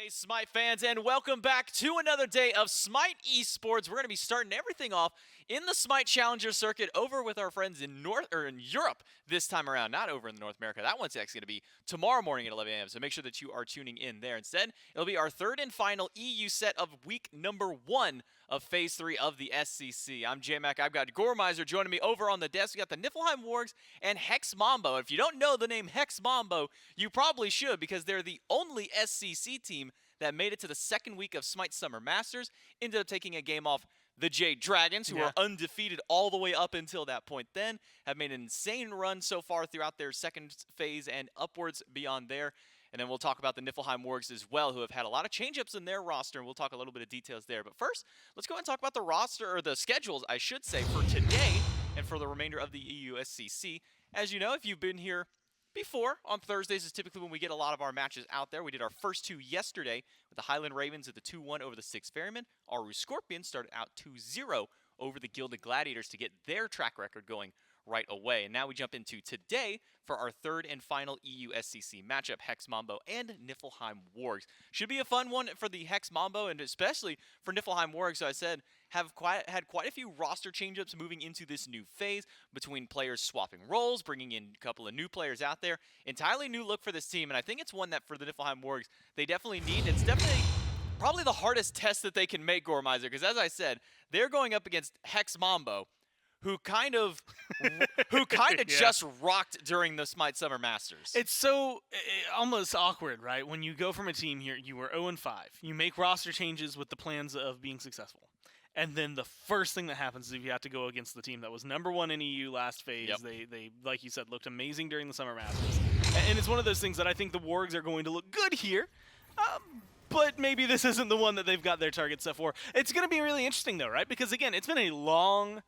Hey, SMITE fans, and welcome back to another day of SMITE Esports. We're going to be starting everything off in the SMITE Challenger circuit over with our friends in Europe this time around, not over in North America. That one's actually going to be tomorrow morning at 11 a.m., so make sure that you are tuning in there. Instead, it'll be our third and final EU set of week number 1 of Phase 3 of the SCC. I'm J-Mac. I've got Gormizer joining me over on the desk. We got the Niflheim Wargs and Hex Mambo. If you don't know the name Hex Mambo, you probably should, because they're the only SCC team that made it to the second week of SMITE Summer Masters, ended up taking a game off the Jade Dragons, who are undefeated all the way up until that point then, have made an insane run so far throughout their second phase and upwards beyond there. And then we'll talk about the Niflheim Wargs as well, who have had a lot of change-ups in their roster, and we'll talk a little bit of details there. But first, let's go ahead and talk about the roster, or the schedules, I should say, for today and for the remainder of the EU SCC. As you know, if you've been here before, on Thursdays is typically when we get a lot of our matches out there. We did our first two yesterday with the Highland Ravens at the 2-1 over the Six Ferrymen. Our Scorpions started out 2-0 over the Gilded Gladiators to get their track record going right away. And now we jump into today for our third and final EU SCC matchup, Hex Mambo and Niflheim Wargs. Should be a fun one for the Hex Mambo, and especially for Niflheim Wargs, so I said, had quite a few roster change-ups moving into this new phase, between players swapping roles, bringing in a couple of new players out there. Entirely new look for this team, and I think it's one that for the Niflheim Wargs they definitely need. It's definitely probably the hardest test that they can make, Gormizer, because as I said, they're going up against Hex Mambo, who kind of just rocked during the SMITE Summer Masters. It's so almost awkward, right? When you go from a team here, you were 0-5. You make roster changes with the plans of being successful. And then the first thing that happens is you have to go against the team that was #1 in EU last phase. Yep. They, like you said, looked amazing during the Summer Masters. And it's one of those things that I think the Wargs are going to look good here. But maybe this isn't the one that they've got their target set for. It's going to be really interesting, though, right? Because, again, it's been a long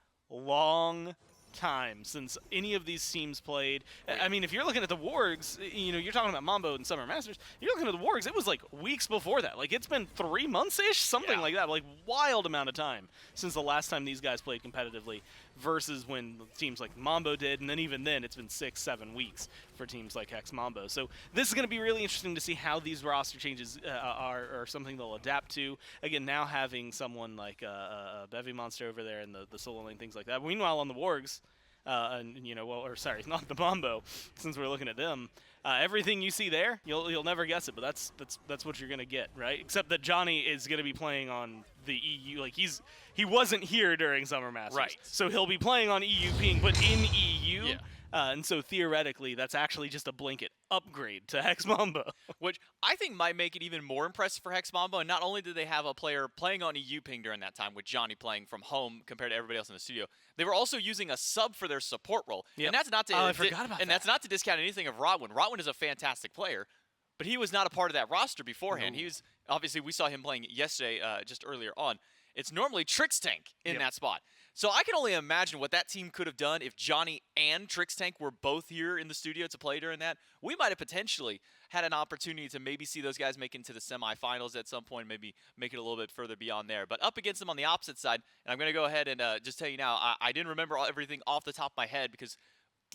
time since any of these teams played. I mean, if you're looking at the Wargs, you know, you're talking about Mambo and Summer Masters, you're looking at the Wargs, it was like weeks before that. Like, it's been 3 months-ish, something like that. Like, wild amount of time since the last time these guys played competitively versus when teams like Mambo did, and then even then, it's been 6-7 weeks for teams like Hex Mambo. So this is going to be really interesting to see how these roster changes are something they'll adapt to. Again, now having someone like a Bevy Monster over there and the solo lane, things like that. Meanwhile, on the Wargs, and you know, well, or sorry, not the Mambo, since we're looking at them. Everything you see there, you'll never guess it, but that's what you're gonna get, right? Except that Johnny is gonna be playing on the EU, like he wasn't here during Summer Masters, right? So he'll be playing on EU ping, but in EU. Yeah. And so theoretically, that's actually just a blanket upgrade to Hex Mambo. Which I think might make it even more impressive for Hex Mambo. And not only did they have a player playing on EU ping during that time, with Johnny playing from home compared to everybody else in the studio, they were also using a sub for their support role. Yep. And that's not to I forgot about that. That's not to discount anything of Rodwin. Rodwin is a fantastic player, but he was not a part of that roster beforehand. He was, obviously, we saw him playing yesterday, just earlier on. It's normally Trix Tank in that spot. So I can only imagine what that team could have done if Johnny and Trix Tank were both here in the studio to play during that. We might have potentially had an opportunity to maybe see those guys make it into the semifinals at some point, maybe make it a little bit further beyond there. But up against them on the opposite side, and I'm going to go ahead and just tell you now, I didn't remember everything off the top of my head because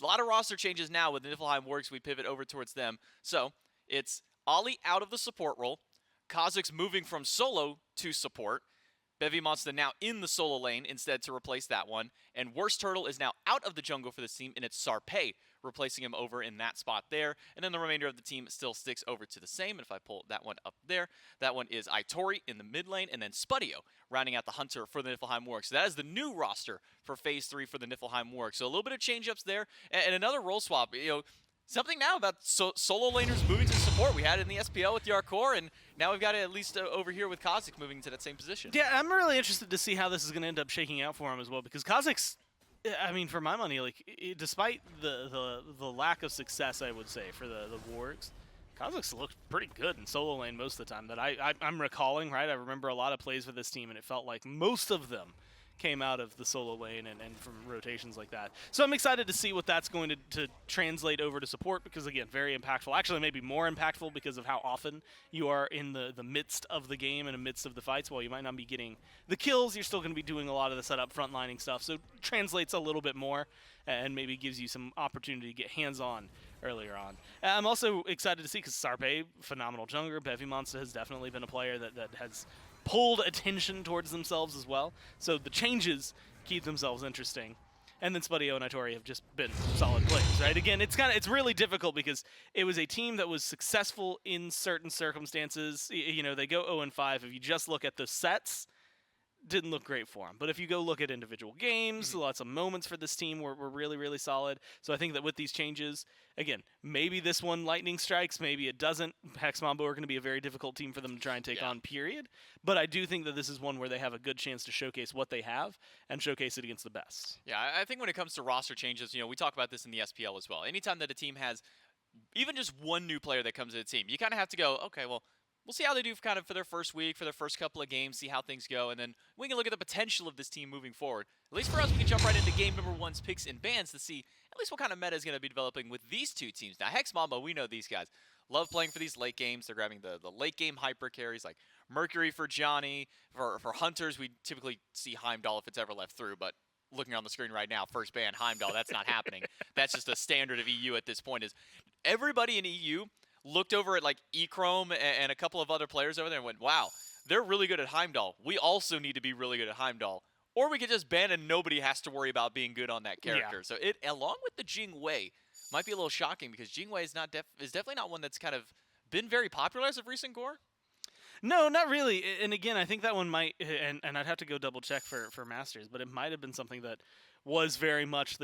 a lot of roster changes now with the Niflheim Wargs. We pivot over towards them. So it's Ollie out of the support role, Kha'Zix moving from solo to support, Bevy Monster now in the solo lane instead to replace that one. And Worst Turtle is now out of the jungle for this team, and it's Sarpei replacing him over in that spot there. And then the remainder of the team still sticks over to the same. And if I pull that one up there, that one is Itori in the mid lane, and then Spudio rounding out the Hunter for the Niflheim Wargs. So that is the new roster for Phase 3 for the Niflheim Wargs. So a little bit of change-ups there, and another role swap. You know, something now about solo laners moving to support. We had it in the SPL with Yarkor, and now we've got it at least over here with Kha'Zix moving to that same position. Yeah, I'm really interested to see how this is going to end up shaking out for him as well, because Kha'Zix, I mean, for my money, like, despite the lack of success, I would say, for the Wargs, Kha'Zix looked pretty good in solo lane most of the time that I'm recalling, right? I remember a lot of plays for this team, and it felt like most of them came out of the solo lane and from rotations like that. So I'm excited to see what that's going to translate over to support because, again, very impactful. Actually, maybe more impactful because of how often you are in the midst of the game and in the midst of the fights. While you might not be getting the kills, you're still going to be doing a lot of the setup, frontlining stuff. So it translates a little bit more and maybe gives you some opportunity to get hands-on earlier on. I'm also excited to see because Sarpe, phenomenal jungler. Bevimonsta has definitely been a player that has pulled attention towards themselves as well. So the changes keep themselves interesting. And then Spudio and Itori have just been solid plays, right? Again, it's really difficult because it was a team that was successful in certain circumstances. You know, they go 0-5. If you just look at the sets, didn't look great for them. But if you go look at individual games, lots of moments for this team were really, really solid. So I think that with these changes, again, maybe this one lightning strikes, maybe it doesn't. Hex Mambo are going to be a very difficult team for them to try and take on, period. But I do think that this is one where they have a good chance to showcase what they have and showcase it against the best. Yeah, I think when it comes to roster changes, you know, we talk about this in the SPL as well. Anytime that a team has even just one new player that comes to the team, you kind of have to go, okay, well, we'll see how they do for their first week, for their first couple of games, see how things go, and then we can look at the potential of this team moving forward. At least for us, we can jump right into game number one's picks and bans to see at least what kind of meta is going to be developing with these two teams. Now, Hex Mambo, we know these guys love playing for these late games. They're grabbing the late game hyper carries like Mercury for Johnny. For Hunters, we typically see Heimdall if it's ever left through, but looking on the screen right now, first ban Heimdall, that's not happening. That's just a standard of EU at this point. Is everybody in EU looked over at like Echrome and a couple of other players over there and went, wow, they're really good at Heimdall. We also need to be really good at Heimdall. Or we could just ban and nobody has to worry about being good on that character. So it, along with the Jing Wei, might be a little shocking because Jing Wei is definitely not one that's kind of been very popular as of recent gore. No, not really. And again, I think that one might, and I'd have to go double check for Masters, but it might have been something that was very much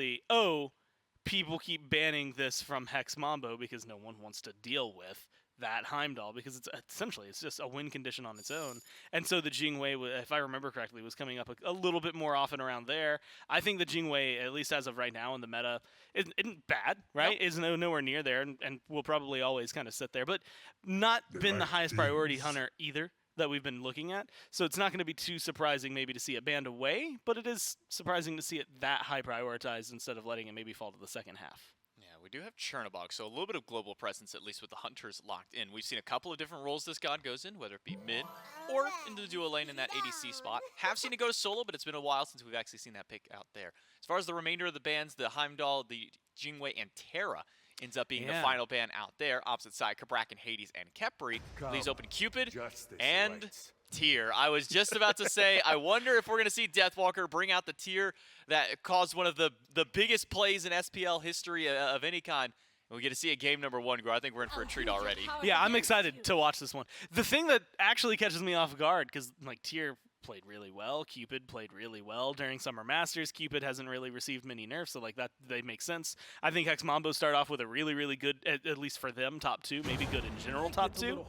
people keep banning this from Hex Mambo because no one wants to deal with that Heimdall because it's just a win condition on its own. And so the Jing Wei, if I remember correctly, was coming up a little bit more often around there. I think the Jing Wei, at least as of right now in the meta, isn't bad, right? Nope. Is nowhere near there and will probably always kind of sit there. But not been the highest priority hunter either that we've been looking at. So it's not going to be too surprising maybe to see it banned away, but it is surprising to see it that high prioritized instead of letting it maybe fall to the second half. Yeah, we do have Chernobog, so a little bit of global presence, at least with the Hunters locked in. We've seen a couple of different roles this god goes in, whether it be mid or into the duo lane in that ADC spot. Have seen it go to solo, but it's been a while since we've actually seen that pick out there. As far as the remainder of the bans, the Heimdall, the Jing Wei, and Terra ends up being the final ban out there. Opposite side, Kabrak and Hades and Khepri leaves open Cupid and Tyr. I was just about to say, I wonder if we're going to see Deathwalker bring out the Tyr that caused one of the biggest plays in SPL history of any kind. And we get to see a game number one grow. I think we're in for a treat already. Yeah, I'm excited to watch this one. The thing that actually catches me off guard, because like Tyr played really well, Cupid played really well during Summer Masters. Cupid hasn't really received many nerfs, so like that they make sense. I think Hex Mambo start off with a really, really good, at least for them, top two, maybe good in general top two.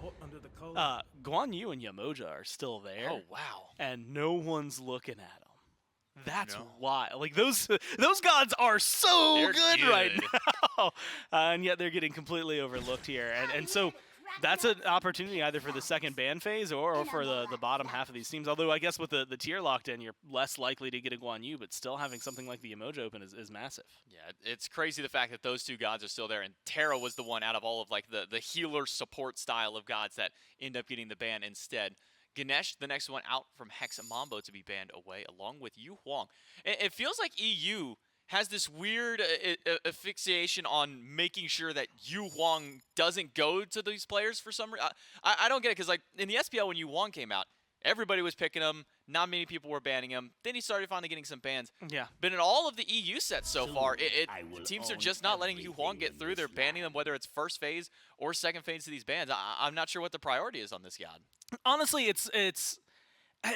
Guan Yu and Yamoja are still there. Oh wow! And no one's looking at them. That's why. Like those gods are so good right now, and yet they're getting completely overlooked here. And so that's an opportunity either for the second ban phase or for the bottom half of these teams. Although I guess with the Tyr locked in, you're less likely to get a Guan Yu, but still having something like the Emoji open is massive. Yeah, it's crazy the fact that those two gods are still there, and Terra was the one out of all of like the healer support style of gods that end up getting the ban instead. Ganesh, the next one out from Hex Mambo to be banned away, along with Yu Huang. It feels like EU has this weird asphyxiation on making sure that Yu Huang doesn't go to these players for some reason. I don't get it, because like in the SPL when Yu Huang came out, everybody was picking him. Not many people were banning him. Then he started finally getting some bans. Yeah. But in all of the EU sets so far, teams are just not letting Yu Huang get through. They're banning them, whether it's first phase or second phase to these bans. I'm not sure what the priority is on this god. Honestly, it's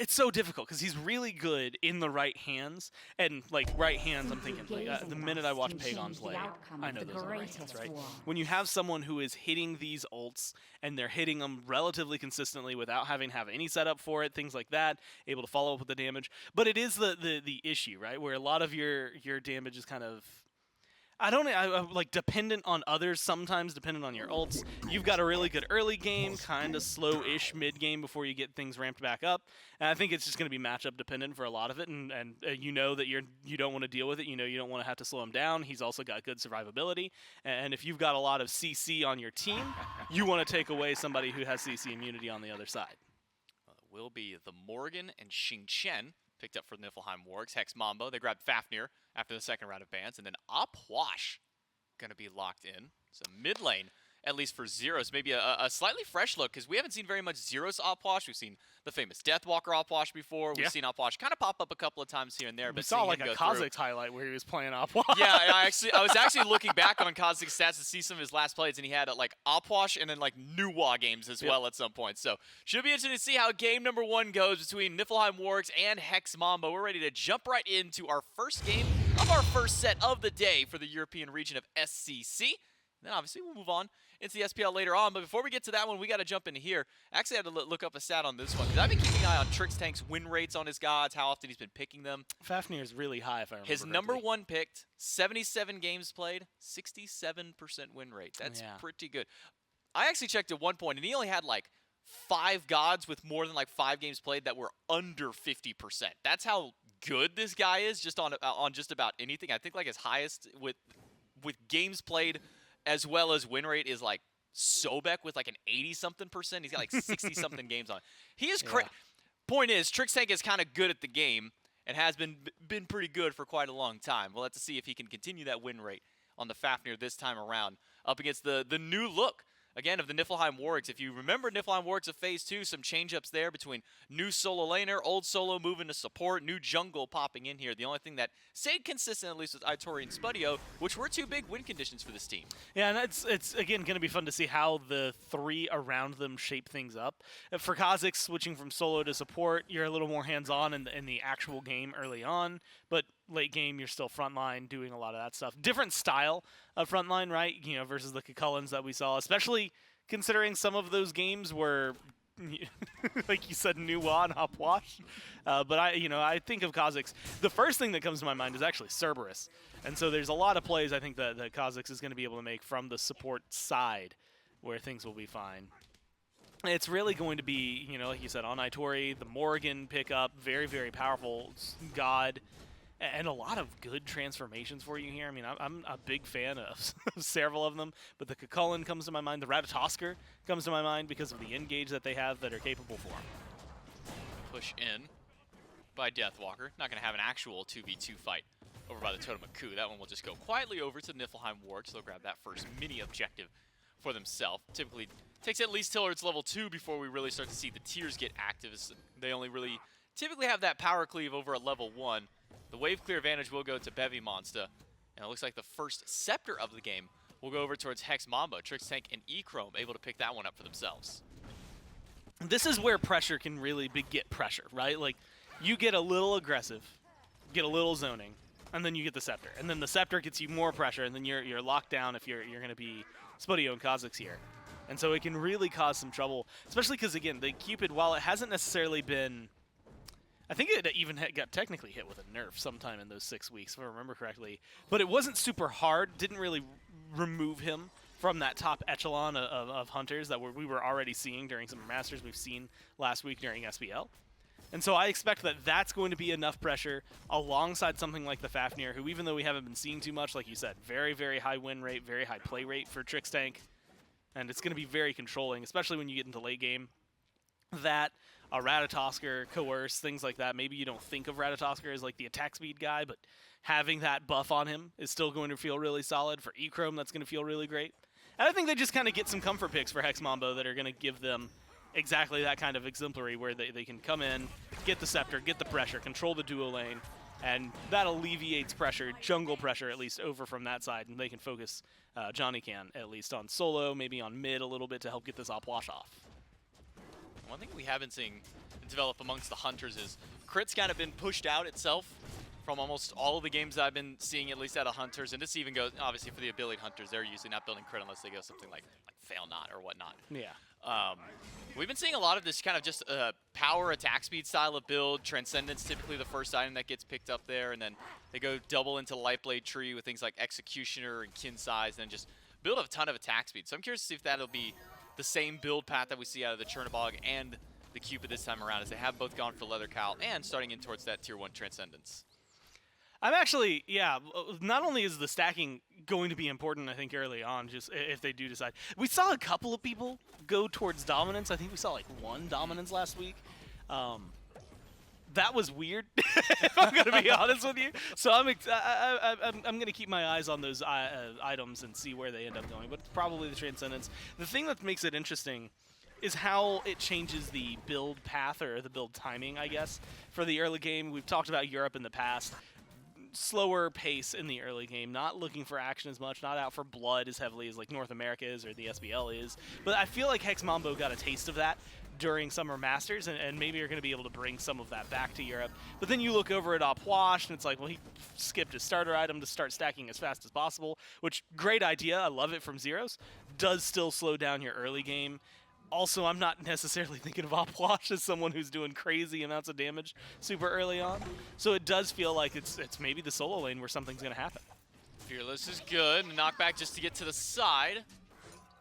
so difficult because he's really good in the right hands, and like right hands, I'm thinking like the minute I watch Pagon play, I know those are the right hands, right? When you have someone who is hitting these ults and they're hitting them relatively consistently without having to have any setup for it, things like that, able to follow up with the damage. But it is the issue, right? Where a lot of your damage is kind of like dependent on others, sometimes dependent on your ults. You've got a really good early game, kind of slow-ish mid game before you get things ramped back up. And I think it's just going to be matchup dependent for a lot of it. And you know that you don't want to deal with it. You know you don't want to have to slow him down. He's also got good survivability. And if you've got a lot of CC on your team, you want to take away somebody who has CC immunity on the other side. Will be the Morgan and Xing Chen. Picked up for the Niflheim Wargs. Hex Mambo. They grabbed Fafnir after the second round of bans. And then Apwash going to be locked in. So mid lane, at least for Zeros, maybe a slightly fresh look, because we haven't seen very much Zeros Opwash. We've seen the famous Deathwalker Opwash before. We've seen Opwash kind of pop up a couple of times here and there. We But saw like a Kha'Zix highlight where he was playing Opwash. Yeah, I was actually looking back on Kha'Zix stats to see some of his last plays, and he had like Opwash and then like Nuwa games as well at some point. So should be interesting to see how game number 1 goes between Niflheim Wargs and Hex Mambo. We're ready to jump right into our first game of our first set of the day for the European region of SCC. Then obviously we'll move on into the SPL later on. But before we get to that one, we got to jump into here. I actually had to look up a stat on this one, because I've been keeping an eye on Trixtank's win rates on his gods, how often he's been picking them. Fafnir is really high, if I remember His correctly. number 1 picked, 77 games played, 67% win rate. That's pretty good. I actually checked at one point, and he only had like 5 gods with more than like 5 games played that were under 50%. That's how good this guy is just on just about anything. I think like his highest with games played as well as win rate is like Sobek with like an 80-something%. He's got like 60-something games on it. He is crazy. Point is, Trixtank is kind of good at the game and has been pretty good for quite a long time. We'll have to see if he can continue that win rate on the Fafnir this time around up against the new look, again, of the Niflheim Wargs. If you remember Niflheim Wargs of Phase 2, some change-ups there between new solo laner, old solo moving to support, new jungle popping in here. The only thing that stayed consistent, at least with Itori and Spudio, which were 2 big win conditions for this team. Yeah, and it's again, going to be fun to see how the 3 around them shape things up. For Kha'Zix, switching from solo to support, you're a little more hands-on in the actual game early on, but late game, you're still frontline doing a lot of that stuff. Different style of frontline, right? You know, versus the Kukullens that we saw, especially considering some of those games were, like you said, Nuwa and Opwash. But I think of Kha'Zix. The first thing that comes to my mind is actually Cerberus. And so there's a lot of plays I think that Kha'Zix is going to be able to make from the support side where things will be fine. It's really going to be, like you said, on Itori, the Morgan pickup, very, very powerful god. And a lot of good transformations for you here. I mean, I'm a big fan of several of them, but the Kukullen comes to my mind. The Ratatosker comes to my mind because of the engage that they have that are capable for him. Push in by Deathwalker. Not going to have an actual 2v2 fight over by the Totem of Ku. That one will just go quietly over to Niflheim Wargs. They'll grab that first mini objective for themselves. Typically takes at least till it's level 2 before we really start to see the tiers get active. They only really typically have that power cleave over at level 1. The wave clear advantage will go to Bevy Monster. And it looks like the first scepter of the game will go over towards Hex Mambo. Trixtank and E-Chrome able to pick that one up for themselves. This is where pressure can really beget pressure, right? Like, you get a little aggressive, get a little zoning, and then you get the scepter. And then the scepter gets you more pressure, and then you're locked down if you're going to be Spudio and Kha'Zix here. And so it can really cause some trouble, especially because, again, the Cupid, while it hasn't necessarily been... I think it even got technically hit with a nerf sometime in those 6 weeks, if I remember correctly. But it wasn't super hard. Didn't really remove him from that top echelon of hunters that we were already seeing during Summer Masters. We've seen last week during SPL. And so I expect that that's going to be enough pressure alongside something like the Fafnir, who even though we haven't been seeing too much, like you said, very, very high win rate, very high play rate for Trixtank. And it's going to be very controlling, especially when you get into late game. That... a Ratatosker, Coerce, things like that. Maybe you don't think of Ratatosker as like the attack speed guy, but having that buff on him is still going to feel really solid. For E-Chrome, that's going to feel really great. And I think they just kind of get some comfort picks for Hex Mambo that are going to give them exactly that kind of exemplary where they can come in, get the scepter, get the pressure, control the duo lane, and that alleviates pressure, jungle pressure at least, over from that side, and they can focus, Johnny can, at least on solo, maybe on mid a little bit to help get this Opwash off. One thing we haven't seen develop amongst the hunters is crit's kind of been pushed out itself from almost all of the games I've been seeing, at least out of hunters. And this even goes, obviously, for the ability hunters, they're usually not building crit unless they go something like fail not or whatnot. Yeah. We've been seeing a lot of this kind of just power attack speed style of build. Transcendence typically the first item that gets picked up there, and then they go double into Lightblade Tree with things like Executioner and Kin Size, and then just build a ton of attack speed. So I'm curious to see if that'll be the same build path that we see out of the Chernobog and the Cupid this time around, as they have both gone for Leather Cowl and starting in towards that Tier 1 Transcendence. I'm actually, yeah, not only is the stacking going to be important, I think, early on, just if they do decide. We saw a couple of people go towards Dominance. I think we saw like 1 Dominance last week. that was weird, if I'm going to be honest with you. So I'm going to keep my eyes on those items and see where they end up going. But it's probably the Transcendence. The thing that makes it interesting is how it changes the build path or the build timing, I guess, for the early game. We've talked about Europe in the past. Slower pace in the early game, not looking for action as much, not out for blood as heavily as like North America is or the SBL is. But I feel like Hex Mambo got a taste of that during Summer Masters, and maybe you're going to be able to bring some of that back to Europe. But then you look over at Opwash, and it's like, well, he skipped his starter item to start stacking as fast as possible, which, great idea. I love it from Zeros. Does still slow down your early game. Also, I'm not necessarily thinking of Opwash as someone who's doing crazy amounts of damage super early on. So it does feel like it's maybe the solo lane where something's going to happen. Fearless is good. Knockback just to get to the side.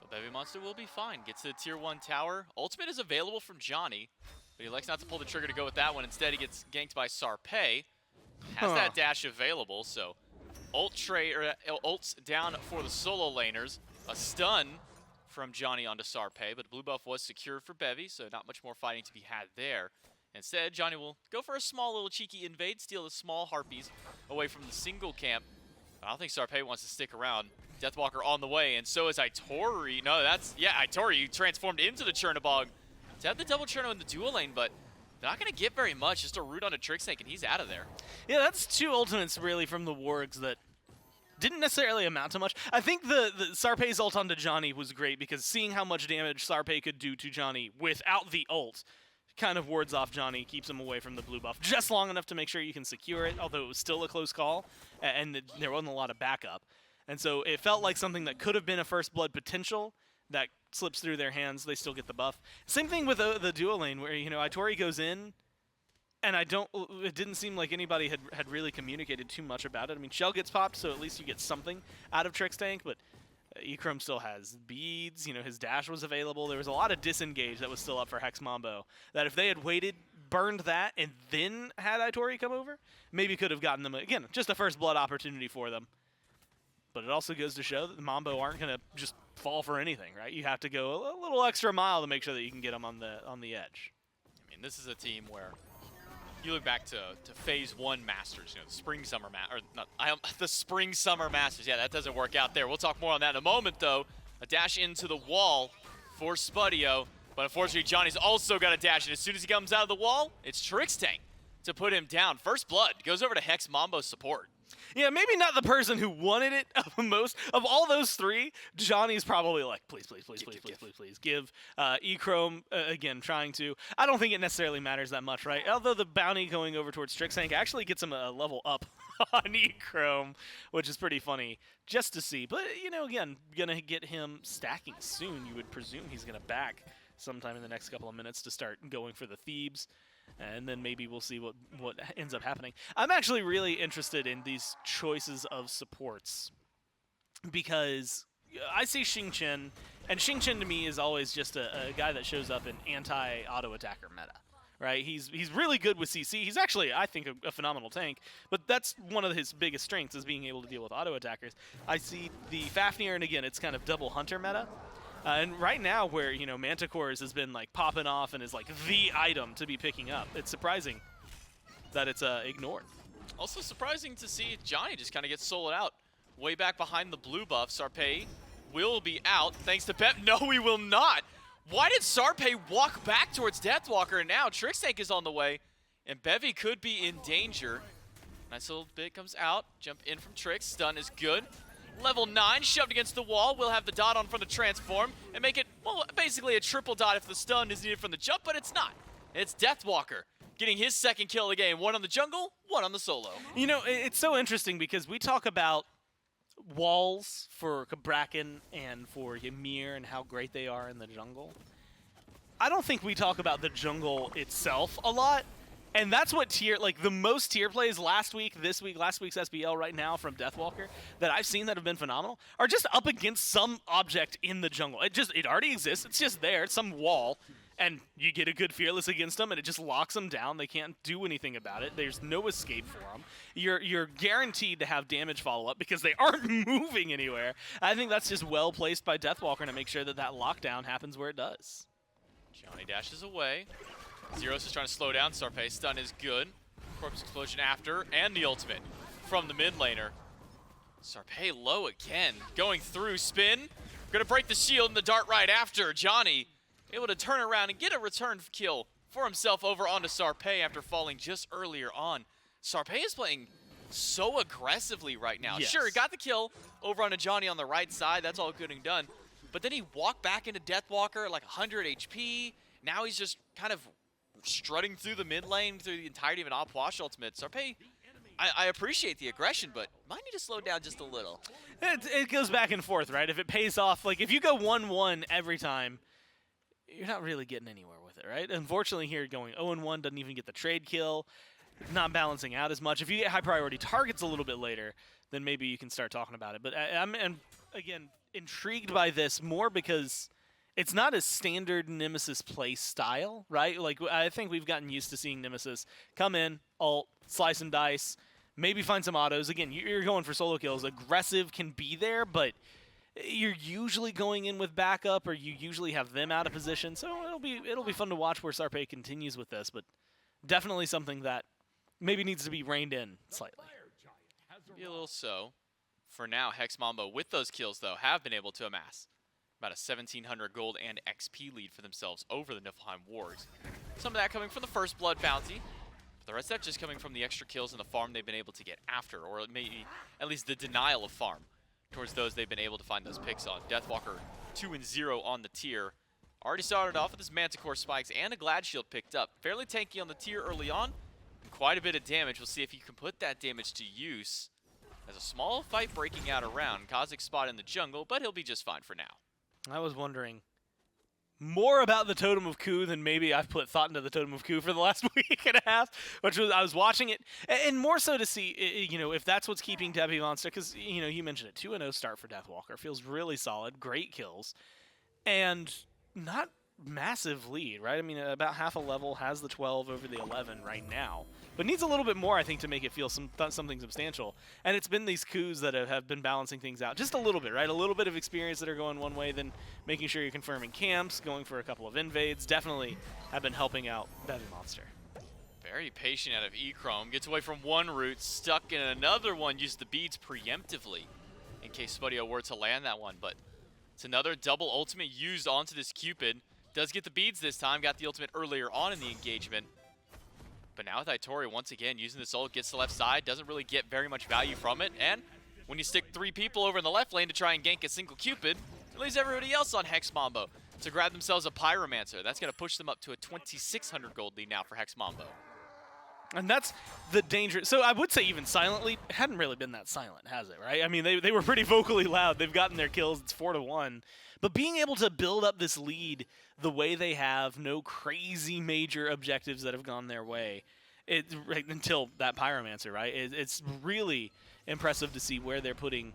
But Bevy Monster will be fine. Gets to the tier 1 tower. Ultimate is available from Johnny, but he elects not to pull the trigger to go with that one. Instead, he gets ganked by Sarpei. Has that dash available, so ult's down for the solo laners. A stun from Johnny onto Sarpei, but blue buff was secured for Bevy, so not much more fighting to be had there. Instead, Johnny will go for a small little cheeky invade, steal the small Harpies away from the single camp. I don't think Sarpei wants to stick around. Deathwalker on the way, and so is Itori. No, Itori transformed into the Chernobog to have the double Cherno in the dual lane, but they're not going to get very much. Just a root on a Trick Snake, and he's out of there. Yeah, that's two ultimates really from the Wargs that didn't necessarily amount to much. I think the Sarpei's ult onto Johnny was great because seeing how much damage Sarpei could do to Johnny without the ult kind of wards off Johnny, keeps him away from the blue buff just long enough to make sure you can secure it, although it was still a close call, and there wasn't a lot of backup. And so it felt like something that could have been a first blood potential that slips through their hands. They still get the buff. Same thing with the dual lane where, you know, Itori goes in, and it didn't seem like anybody had really communicated too much about it. I mean, Shell gets popped, so at least you get something out of Trick Tank, but Ikram still has beads, you know, his dash was available. There was a lot of disengage that was still up for Hex Mambo that if they had waited, burned that, and then had Itori come over, maybe could have gotten them, again, just a first blood opportunity for them. But it also goes to show that the Mambo aren't going to just fall for anything, right? You have to go a little extra mile to make sure that you can get them on the edge. I mean, this is a team where you look back to Phase 1 Masters, you know, the Spring-Summer Masters. Yeah, that doesn't work out there. We'll talk more on that in a moment, though. A dash into the wall for Spudio, but unfortunately, Johnny's also got a dash, and as soon as he comes out of the wall, it's Trick Tank to put him down. First blood goes over to Hex Mambo support. Yeah, maybe not the person who wanted it most. Of all those three, Johnny's probably like, please, give. Echrome, again, trying to. I don't think it necessarily matters that much, right? Although the bounty going over towards Strixtank actually gets him a level up on Echrome, which is pretty funny just to see. But, you know, again, going to get him stacking soon. You would presume he's going to back sometime in the next couple of minutes to start going for the Thebes. And then maybe we'll see what ends up happening. I'm actually really interested in these choices of supports because I see Xingqian, and Xingqian to me is always just a guy that shows up in anti-auto attacker meta, right? He's really good with CC. He's actually, I think, a phenomenal tank, but that's one of his biggest strengths is being able to deal with auto attackers. I see the Fafnir, and again, it's kind of double hunter meta. And right now where, you know, Manticores has been, like, popping off and is, like, the item to be picking up, it's surprising that it's ignored. Also surprising to see Johnny just kind of get soloed out. Way back behind the blue buff, Sarpei will be out thanks to Pep. No, he will not. Why did Sarpei walk back towards Deathwalker? And now Trickstank is on the way, and Bevy could be in danger. Nice little bit comes out. Jump in from Trix. Stun is good. Level 9, shoved against the wall. We'll have the dot on from the transform and make it, well, basically a triple dot if the stun is needed from the jump, but it's not. It's Deathwalker getting his second kill of the game. One on the jungle, one on the solo. You know, it's so interesting because we talk about walls for Bracken and for Ymir and how great they are in the jungle. I don't think we talk about the jungle itself a lot. And that's what the most tier plays last week's SBL right now from Deathwalker that I've seen that have been phenomenal are just up against some object in the jungle. It already exists. It's just there. It's some wall. And you get a good Fearless against them, and it just locks them down. They can't do anything about it. There's no escape for them. You're guaranteed to have damage follow-up because they aren't moving anywhere. I think that's just well placed by Deathwalker to make sure that lockdown happens where it does. Johnny dashes away. Zeros is trying to slow down Sarpe. Stun is good. Corpse Explosion after, and the ultimate from the mid laner. Sarpe low again, going through, spin. Gonna break the shield and the dart right after. Johnny able to turn around and get a return kill for himself over onto Sarpe after falling just earlier on. Sarpe is playing so aggressively right now. Yes. Sure, he got the kill over onto Johnny on the right side. That's all good and done. But then he walked back into Deathwalker at like 100 HP. Now he's just kind of strutting through the mid lane through the entirety of an Opwash ultimate. Sarpe, I appreciate the aggression, but might need to slow down just a little. It goes back and forth, right? If it pays off, like if you go 1-1 every time, you're not really getting anywhere with it, right? Unfortunately here, going 0-1 doesn't even get the trade kill, not balancing out as much. If you get high priority targets a little bit later, then maybe you can start talking about it. But I'm again, intrigued by this more because it's not a standard Nemesis play style, right? Like, I think we've gotten used to seeing Nemesis come in, ult, slice and dice, maybe find some autos. Again, you're going for solo kills. Aggressive can be there, but you're usually going in with backup, or you usually have them out of position. So it'll be fun to watch where Sarpe continues with this, but definitely something that maybe needs to be reined in slightly. Be a little so. For now, Hex Mambo, with those kills, though, have been able to amass about a 1,700 gold and XP lead for themselves over the Niflheim Wargs. Some of that coming from the first blood bounty, but the rest of that just coming from the extra kills and the farm they've been able to get after, or maybe at least the denial of farm towards those they've been able to find those picks on. Deathwalker 2-0 on the tier. Already started off with his Manticore spikes and a Glad Shield picked up. Fairly tanky on the tier early on, and quite a bit of damage. We'll see if he can put that damage to use. There's a small fight breaking out around. Kha'Zix spot in the jungle, but he'll be just fine for now. I was wondering more about the Totem of Ku than maybe I've put thought into the Totem of Ku for the last week and a half, which was I was watching it, and more so to see, if that's what's keeping Debbie Monster, because, you mentioned it, 2-0 start for Deathwalker. Feels really solid, great kills, and not massive lead, right? I mean, about half a level, has the 12 over the 11 right now, but needs a little bit more, I think, to make it feel something substantial. And it's been these coups that have been balancing things out just a little bit, right? A little bit of experience that are going one way, then making sure you're confirming camps, going for a couple of invades, definitely have been helping out Bevy Monster. Very patient out of E-Chrome. Gets away from one route, stuck in another one, used the beads preemptively in case Spudio were to land that one. But it's another double ultimate used onto this Cupid. Does get the beads this time, got the ultimate earlier on in the engagement. But now with Itori once again using this ult, gets to the left side, doesn't really get very much value from it. And when you stick 3 people over in the left lane to try and gank a single Cupid, it leaves everybody else on Hex Mambo to grab themselves a Pyromancer. That's going to push them up to a 2,600 gold lead now for Hex Mambo. And that's the danger. So I would say even silently, it hadn't really been that silent, has it, right? I mean, they were pretty vocally loud. They've gotten their kills. It's 4-1. But being able to build up this lead the way they have, no crazy major objectives that have gone their way, right, until that Pyromancer, right? It's really impressive to see where they're putting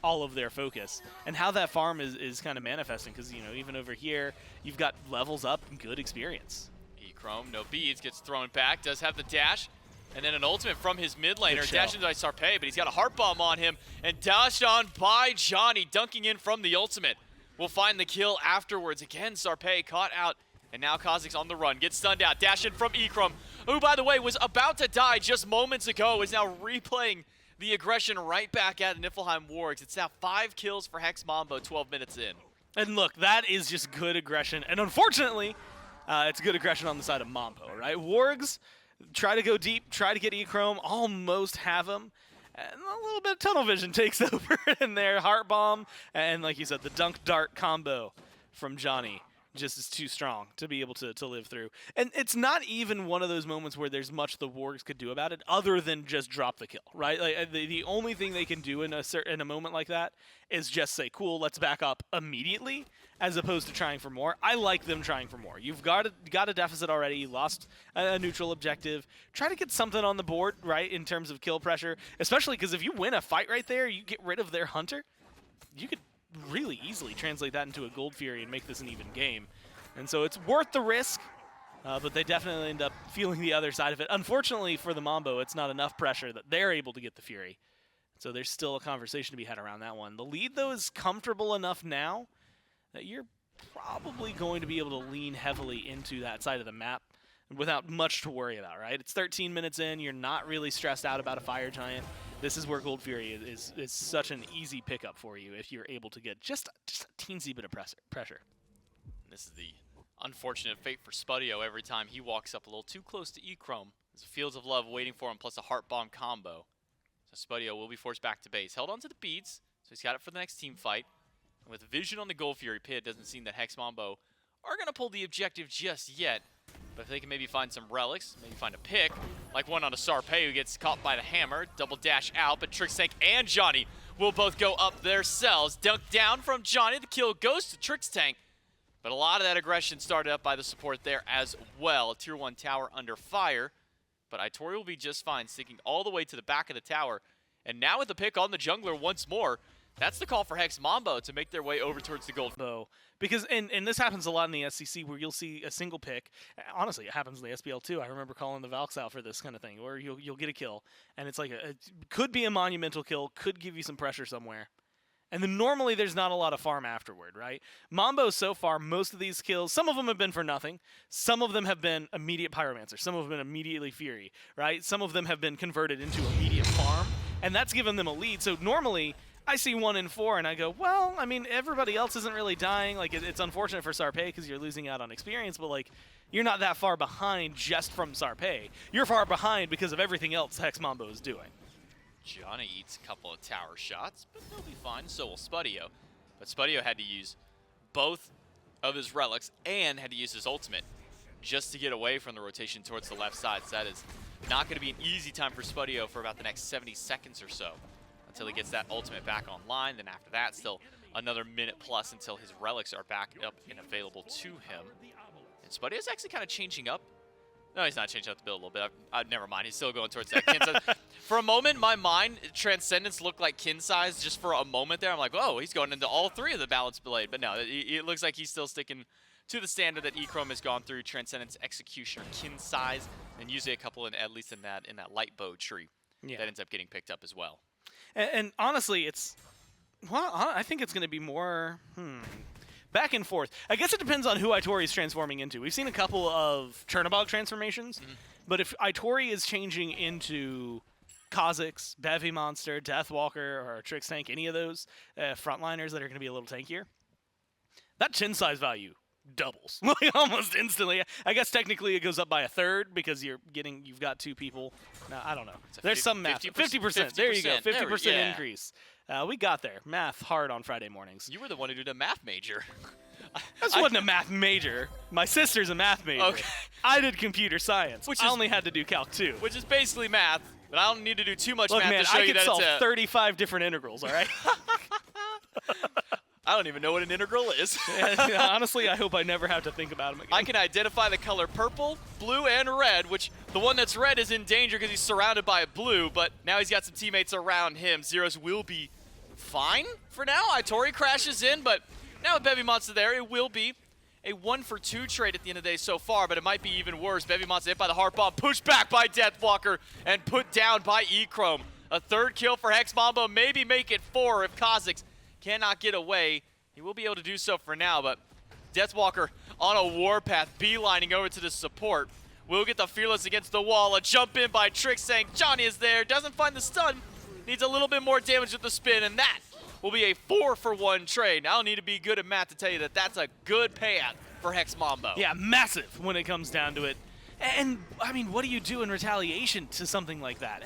all of their focus and how that farm is kind of manifesting, because, even over here, you've got levels up and good experience. E-Chrome, no beads, gets thrown back, does have the dash, and then an ultimate from his mid laner, dashed into by Sarpe, but he's got a heart bomb on him, and dashed on by Johnny, dunking in from the ultimate. We'll find the kill afterwards. Again, Sarpe caught out, and now Kha'Zix on the run, gets stunned out, dash in from E-Chrome, who, by the way, was about to die just moments ago, is now replaying the aggression right back at the Niflheim Wargs. It's now 5 kills for Hex Mambo 12 minutes in. And look, that is just good aggression, and unfortunately, it's good aggression on the side of Mambo, right? Wargs try to go deep, try to get E-Chrome, almost have him, and a little bit of tunnel vision takes over in there. Heart bomb, and like you said, the dunk dart combo from Johnny just is too strong to be able to live through. And it's not even one of those moments where there's much the Wargs could do about it other than just drop the kill, right? Like the only thing they can do in a moment like that is just say, cool, let's back up immediately, as opposed to trying for more. I like them trying for more. You've got a deficit already. You lost a neutral objective. Try to get something on the board, right, in terms of kill pressure, especially because if you win a fight right there, you get rid of their hunter, you could really easily translate that into a Gold Fury and make this an even game. And so it's worth the risk, but they definitely end up feeling the other side of it. Unfortunately for the Mambo, it's not enough pressure that they're able to get the Fury. So there's still a conversation to be had around that one. The lead, though, is comfortable enough now that you're probably going to be able to lean heavily into that side of the map. without much to worry about, right? It's 13 minutes in. You're not really stressed out about a Fire Giant. This is where Gold Fury is such an easy pickup for you if you're able to get just a teensy bit of pressure. This is the unfortunate fate for Spudio every time he walks up a little too close to E-Chrome. There's Fields of Love waiting for him, plus a Heart Bomb combo. So Spudio will be forced back to base. Held onto the beads, so he's got it for the next team fight. And with vision on the Gold Fury pit, it doesn't seem that Hex Mambo are going to pull the objective just yet. But if they can maybe find some relics, maybe find a pick, like one on a Sarpé who gets caught by the hammer, double dash out, but Trixtank and Johnny will both go up themselves. Dunk down from Johnny, the kill goes to Trixtank. But a lot of that aggression started up by the support there as well. A tier 1 tower under fire. But Itori will be just fine, sticking all the way to the back of the tower. And now with the pick on the jungler once more, that's the call for Hex Mambo to make their way over towards the gold. Because, and this happens a lot in the SCC where you'll see a single pick. Honestly, it happens in the SPL too. I remember calling the Valks out for this kind of thing, where you'll get a kill, and it's like it could be a monumental kill, could give you some pressure somewhere. And then normally there's not a lot of farm afterward, right? Mambo, so far, most of these kills, some of them have been for nothing. Some of them have been immediate Pyromancer. Some have been immediately Fury, right? Some of them have been converted into immediate farm, and that's given them a lead. So normally, I see 1 in 4, and I go, well, I mean, everybody else isn't really dying. Like, it's unfortunate for Sarpé because you're losing out on experience, but, like, you're not that far behind just from Sarpé. You're far behind because of everything else Hex Mambo is doing. Johnny eats a couple of tower shots, but they'll be fine. So will Spudio. But Spudio had to use both of his relics and had to use his ultimate just to get away from the rotation towards the left side. So that is not going to be an easy time for Spudio for about the next 70 seconds or so until he gets that ultimate back online. Then after that, still another minute plus until his relics are back up and available to him. And Spudio's actually kind of changing up. No, he's not changing up the build a little bit. Never mind. He's still going towards that kin size. For a moment, in my mind, Transcendence looked like kin size just for a moment there. I'm like, whoa, he's going into all 3 of the Balanced Blade. But no, it looks like he's still sticking to the standard that E-Chrome has gone through. Transcendence, Executioner, kin size, and usually a couple at least in that light bow tree that ends up getting picked up as well. And honestly, it's, well, I think it's going to be more, back and forth. I guess it depends on who Itori is transforming into. We've seen a couple of Chernobog transformations, but if Itori is changing into Kha'Zix, Bevy Monster, Deathwalker, or Trixtank, any of those frontliners that are going to be a little tankier, that chin size value doubles like almost instantly. I guess technically it goes up by a third because you've got 2 people. No, I don't know. There's some math. 50%. There you go. 50% increase. We got there. Math hard on Friday mornings. You were the one who did a math major. This wasn't a math major. My sister's a math major. Okay. I did computer science. I only had to do Calc 2. Which is basically math, but I don't need to do too much Look, math man, to show you that solve it's 35 different integrals, all right? I don't even know what an integral is. Honestly, I hope I never have to think about them again. I can identify the color purple, blue, and red, which the one that's red is in danger because he's surrounded by blue, but now he's got some teammates around him. Zeros will be fine for now. Itori crashes in, but now with Bevy Monster there, it will be a 1-for-2 trade at the end of the day so far, but it might be even worse. Bevy Monster hit by the Heart Bomb, pushed back by Deathwalker, and put down by E-Chrome. A 3rd kill for Hex Mambo, maybe make it 4 if Kha'Zix cannot get away. He will be able to do so for now, but Deathwalker on a warpath, beelining over to the support. Will get the Fearless against the wall. A jump in by Trixtank. Johnny is there, doesn't find the stun. Needs a little bit more damage with the spin, and that will be a 4-for-1 trade. I don't need to be good at math to tell you that that's a good payout for Hex Mambo. Yeah, massive when it comes down to it. And, I mean, what do you do in retaliation to something like that?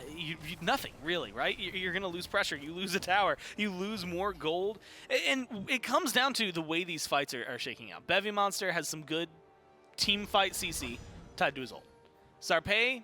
Nothing, really, right? You're going to lose pressure. You lose a tower. You lose more gold. And it comes down to the way these fights are shaking out. Bevy Monster has some good team fight CC tied to his ult. Sarpé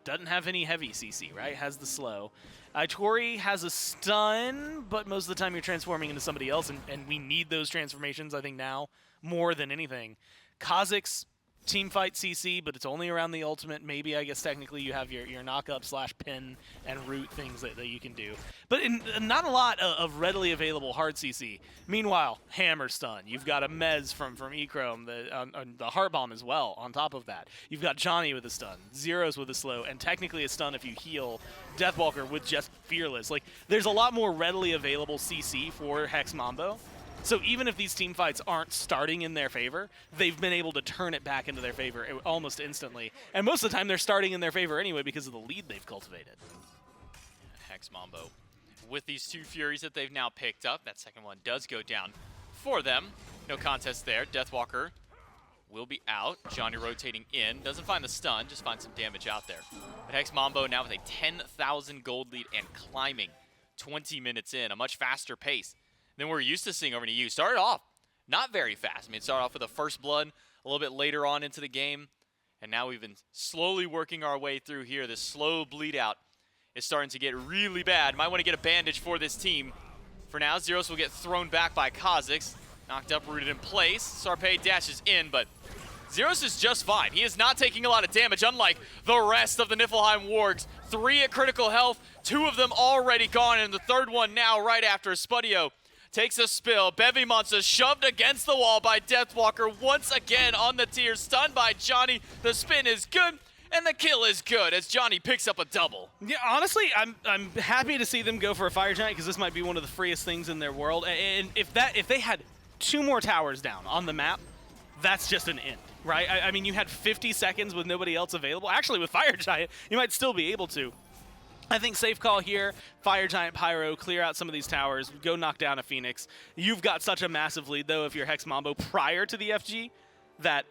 doesn't have any heavy CC, right? Has the slow. Itori has a stun, but most of the time you're transforming into somebody else, and we need those transformations, I think, now more than anything. Kha'Zix, team fight CC, but it's only around the ultimate. Maybe, I guess, technically you have your knock-up / pin and root things that you can do. But not a lot of readily available hard CC. Meanwhile, Hammer Stun. You've got a Mez from E-Chrome, the Heart Bomb as well on top of that. You've got Johnny with a stun, Zeros with a slow, and technically a stun if you heal Deathwalker with just Fearless. Like, there's a lot more readily available CC for Hex Mambo. So even if these team fights aren't starting in their favor, they've been able to turn it back into their favor almost instantly. And most of the time, they're starting in their favor anyway because of the lead they've cultivated. Hex Mambo with these 2 Furies that they've now picked up. That second one does go down for them. No contest there. Deathwalker will be out. Johnny rotating in. Doesn't find the stun, just finds some damage out there. But Hex Mambo now with a 10,000 gold lead and climbing 20 minutes in. A much faster pace than we're used to seeing over in EU. Started off not very fast. I mean, it started off with a first blood a little bit later on into the game. And now we've been slowly working our way through here. This slow bleed out is starting to get really bad. Might want to get a bandage for this team. For now, Zeros will get thrown back by Kha'Zix. Knocked up, rooted in place. Sarpei dashes in, but Zeros is just fine. He is not taking a lot of damage, unlike the rest of the Niflheim Wargs. 3 at critical health, 2 of them already gone, and the third one now right after Spudio takes a spill. Bevy Monster shoved against the wall by Deathwalker once again on the tier. Stunned by Johnny. The spin is good, and the kill is good as Johnny picks up a double. Yeah, honestly, I'm happy to see them go for a Fire Giant because this might be one of the freest things in their world. And if they had 2 more towers down on the map, that's just an end, right? I mean, you had 50 seconds with nobody else available. Actually, with Fire Giant, you might still be able to. I think safe call here, Fire Giant, Pyro, clear out some of these towers, go knock down a Phoenix. You've got such a massive lead, though, if you're Hex Mambo prior to the FG, that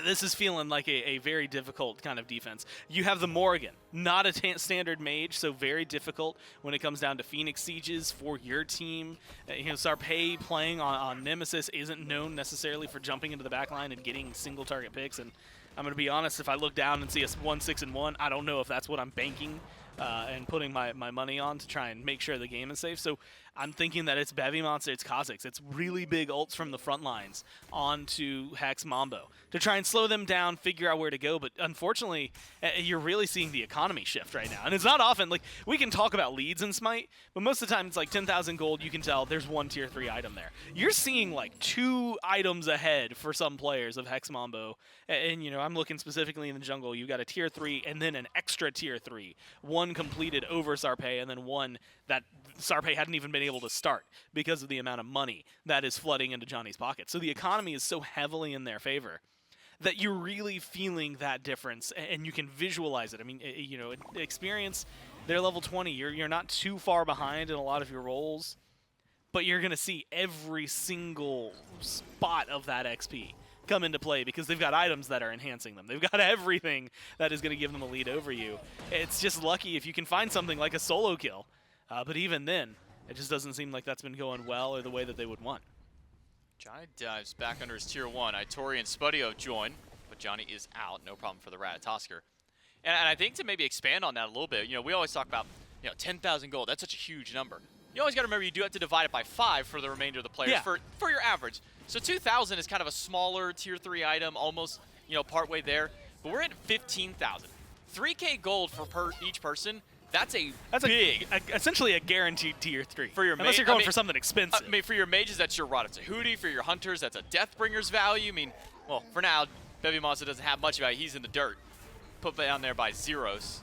this is feeling like a very difficult kind of defense. You have the Morrigan, not a standard mage, so very difficult when it comes down to Phoenix sieges for your team. Sarpei playing on Nemesis isn't known necessarily for jumping into the backline and getting single target picks. And I'm going to be honest, if I look down and see us 1-6-1, I don't know if that's what I'm banking and putting my money on to try and make sure the game is safe. So I'm thinking that it's Bevy Monster, it's Kha'Zix. It's really big ults from the front lines onto Hex Mambo to try and slow them down, figure out where to go. But unfortunately, you're really seeing the economy shift right now. And it's not often, like, we can talk about leads in Smite, but most of the time it's like 10,000 gold, you can tell there's 1 tier 3 item there. You're seeing like 2 items ahead for some players of Hex Mambo. And you know, I'm looking specifically in the jungle, you got a tier 3 and then an extra tier 3. 1 completed over Sarpei and then 1 that Sarpei hadn't even been able to start because of the amount of money that is flooding into Johnny's pocket. So the economy is so heavily in their favor that you're really feeling that difference, and you can visualize it. I mean, you know, experience, they're level 20. You're not too far behind in a lot of your roles, but you're going to see every single spot of that XP come into play because they've got items that are enhancing them. They've got everything that is going to give them a lead over you. It's just lucky if you can find something like a solo kill. But even then, it just doesn't seem like that's been going well or the way that they would want. Johnny dives back under his tier 1. Itori and Spudio join, but Johnny is out. No problem for the Ratatosker. And I think to maybe expand on that a little bit, you know, we always talk about, you know, 10,000 gold. That's such a huge number. You always got to remember you do have to divide it by 5 for the remainder of the players for your average. So 2,000 is kind of a smaller tier 3 item, almost, you know, partway there. But we're at 15,000. 3K gold for each person. That's big. Essentially a guaranteed tier 3. For your Unless you're going for something expensive. I mean, for your mages, that's your Ratatouille. For your hunters, that's a Deathbringer's value. I mean, well, for now, Bevy Monster doesn't have much value. He's in the dirt. Put down there by Zeros.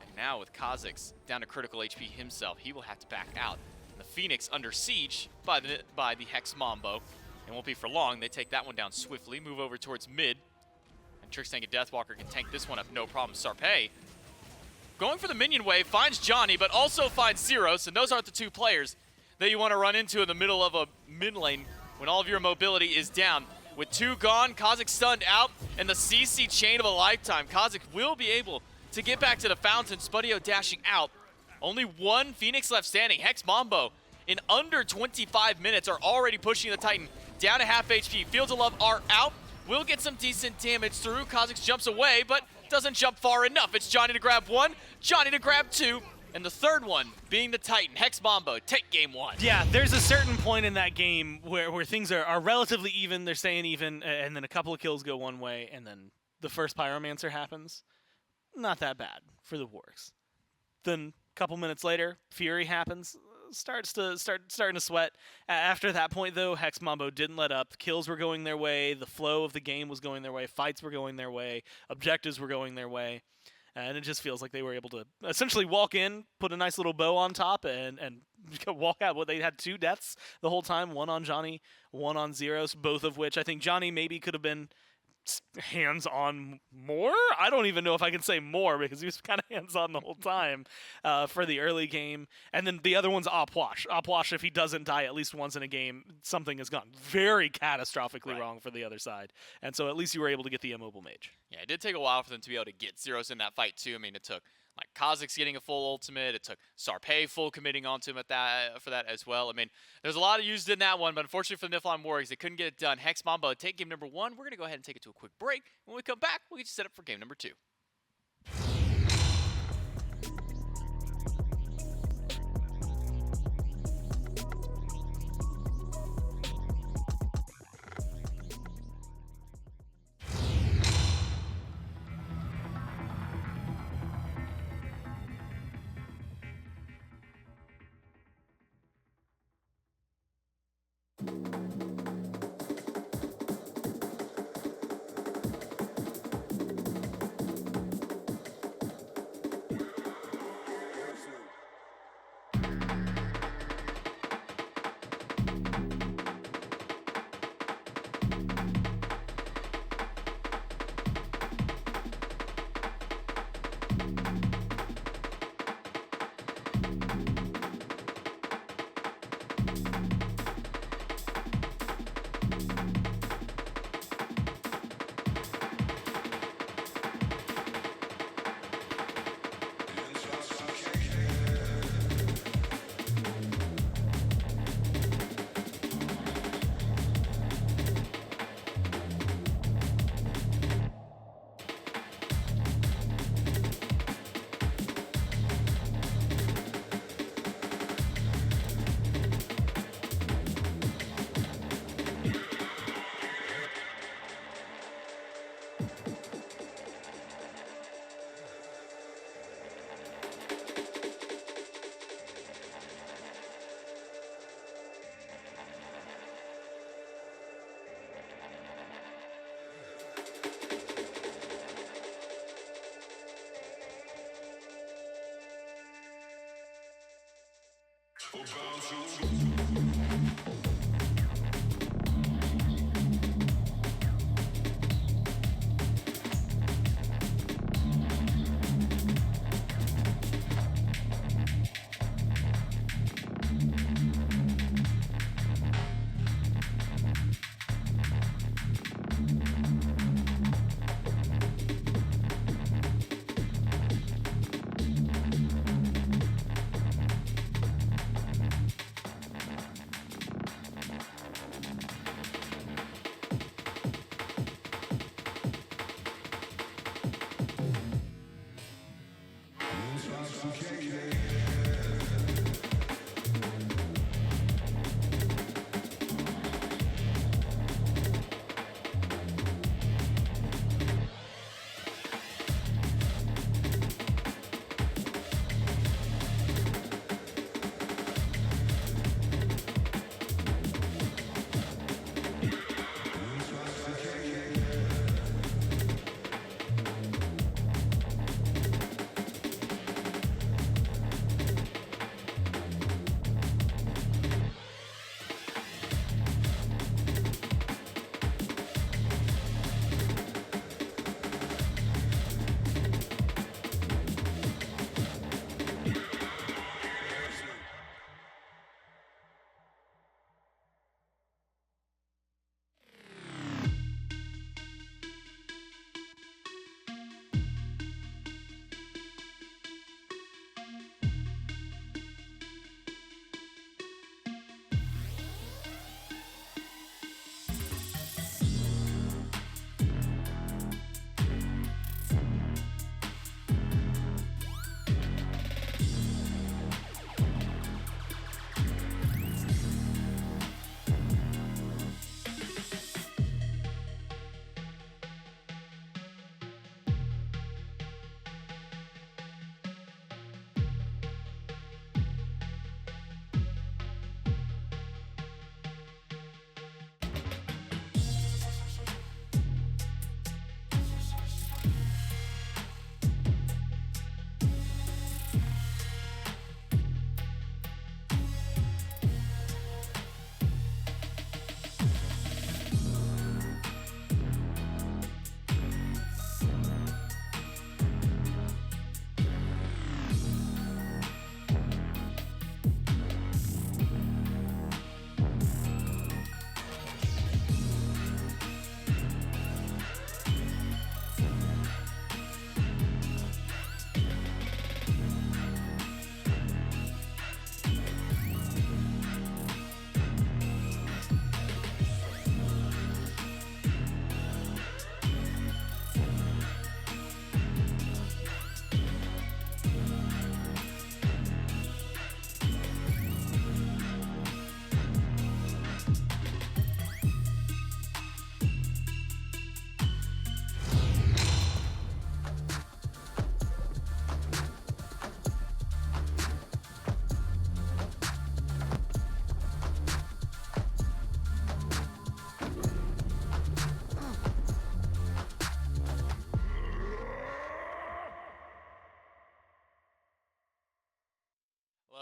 And now with Kha'Zix down to critical HP himself, he will have to back out. And the Phoenix under siege by the Hex Mambo. It won't be for long. They take that one down swiftly, move over towards mid. And Trickstank and Deathwalker can tank this one up, no problem. Sarpei going for the minion wave, finds Johnny, but also finds Zeros, and those aren't the 2 players that you want to run into in the middle of a mid lane when all of your mobility is down. With 2 gone, Kha'Zix stunned out, and the CC chain of a lifetime. Kha'Zix will be able to get back to the fountain. Spudio dashing out. Only 1 Phoenix left standing. Hex Mambo, in under 25 minutes, are already pushing the Titan down to half HP. Fields of Love are out. Will get some decent damage through. Kha'Zix jumps away, but doesn't jump far enough. It's Johnny to grab 1, Johnny to grab 2, and the third one being the Titan. Hex Mambo take game 1. Yeah, there's a certain point in that game where things are relatively even. They're staying even, and then a couple of kills go one way, and then the first Pyromancer happens. Not that bad for the Wargs. Then a couple minutes later, Fury happens. Starting to sweat. After that point, though, Hex Mambo didn't let up. Kills were going their way. The flow of the game was going their way. Fights were going their way. Objectives were going their way. And it just feels like they were able to essentially walk in, put a nice little bow on top, and walk out. Well, they had 2 deaths the whole time, one on Johnny, one on Zeros, both of which I think Johnny maybe could have been hands-on more. I don't even know if I can say more because he was kind of hands-on the whole time for the early game. And then the other one's Opwash. Opwash, if he doesn't die at least once in a game, something has gone very catastrophically wrong for the other side. And so at least you were able to get the immobile mage. Yeah, it did take a while for them to be able to get Zeros in that fight too. I mean, it took like Kha'Zix getting a full ultimate. It took Sarpei full committing onto him for that as well. I mean, there's a lot of used in that one, but unfortunately for the Niflheim Wargs, they couldn't get it done. Hex Mambo take game number 1. We're going to go ahead and take it to a quick break. When we come back, we'll get you set up for game number 2.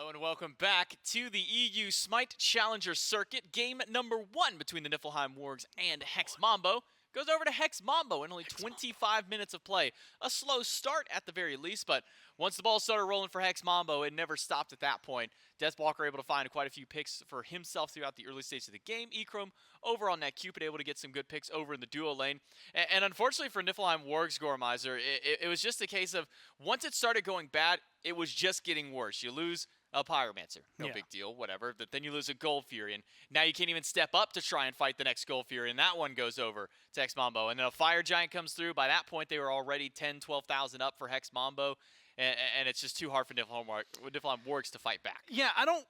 Hello and welcome back to the EU SMITE Challenger Circuit. Game number 1 between the Niflheim Wargs and Hex Mambo goes over to Hex Mambo in only 25 minutes of play. A slow start at the very least, but once the ball started rolling for Hex Mambo, it never stopped at that point. Deathwalker able to find quite a few picks for himself throughout the early stages of the game. Ekrom over on that Cupid able to get some good picks over in the duo lane. And unfortunately for Niflheim Wargs Gormizer, it was just a case of once it started going bad, it was just getting worse. You lose a Pyromancer, no big deal, whatever. But then you lose a Gold Fury, and now you can't even step up to try and fight the next Gold Fury, and that one goes over to Hex Mambo. And then a Fire Giant comes through. By that point, they were already 10, 12,000 up for Hex Mambo, and it's just too hard for Niflheim Wargs to fight back. Yeah, I don't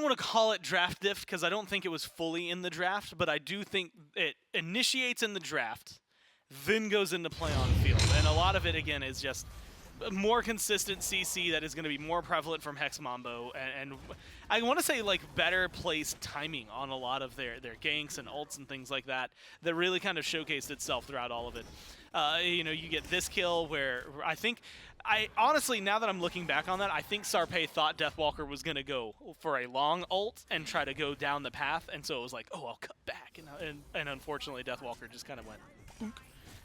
want to call it draft diff because I don't think it was fully in the draft, but I do think it initiates in the draft, then goes into play on the field. And a lot of it, again, is just more consistent CC that is going to be more prevalent from Hex Mambo, and I want to say like better placed timing on a lot of their ganks and ults and things like that really kind of showcased itself throughout all of it. You know, you get this kill where I honestly, now that I'm looking back on that, I think Sarpei thought Deathwalker was going to go for a long ult and try to go down the path, and so it was like, oh, I'll cut back, and unfortunately Deathwalker just kind of went boonk,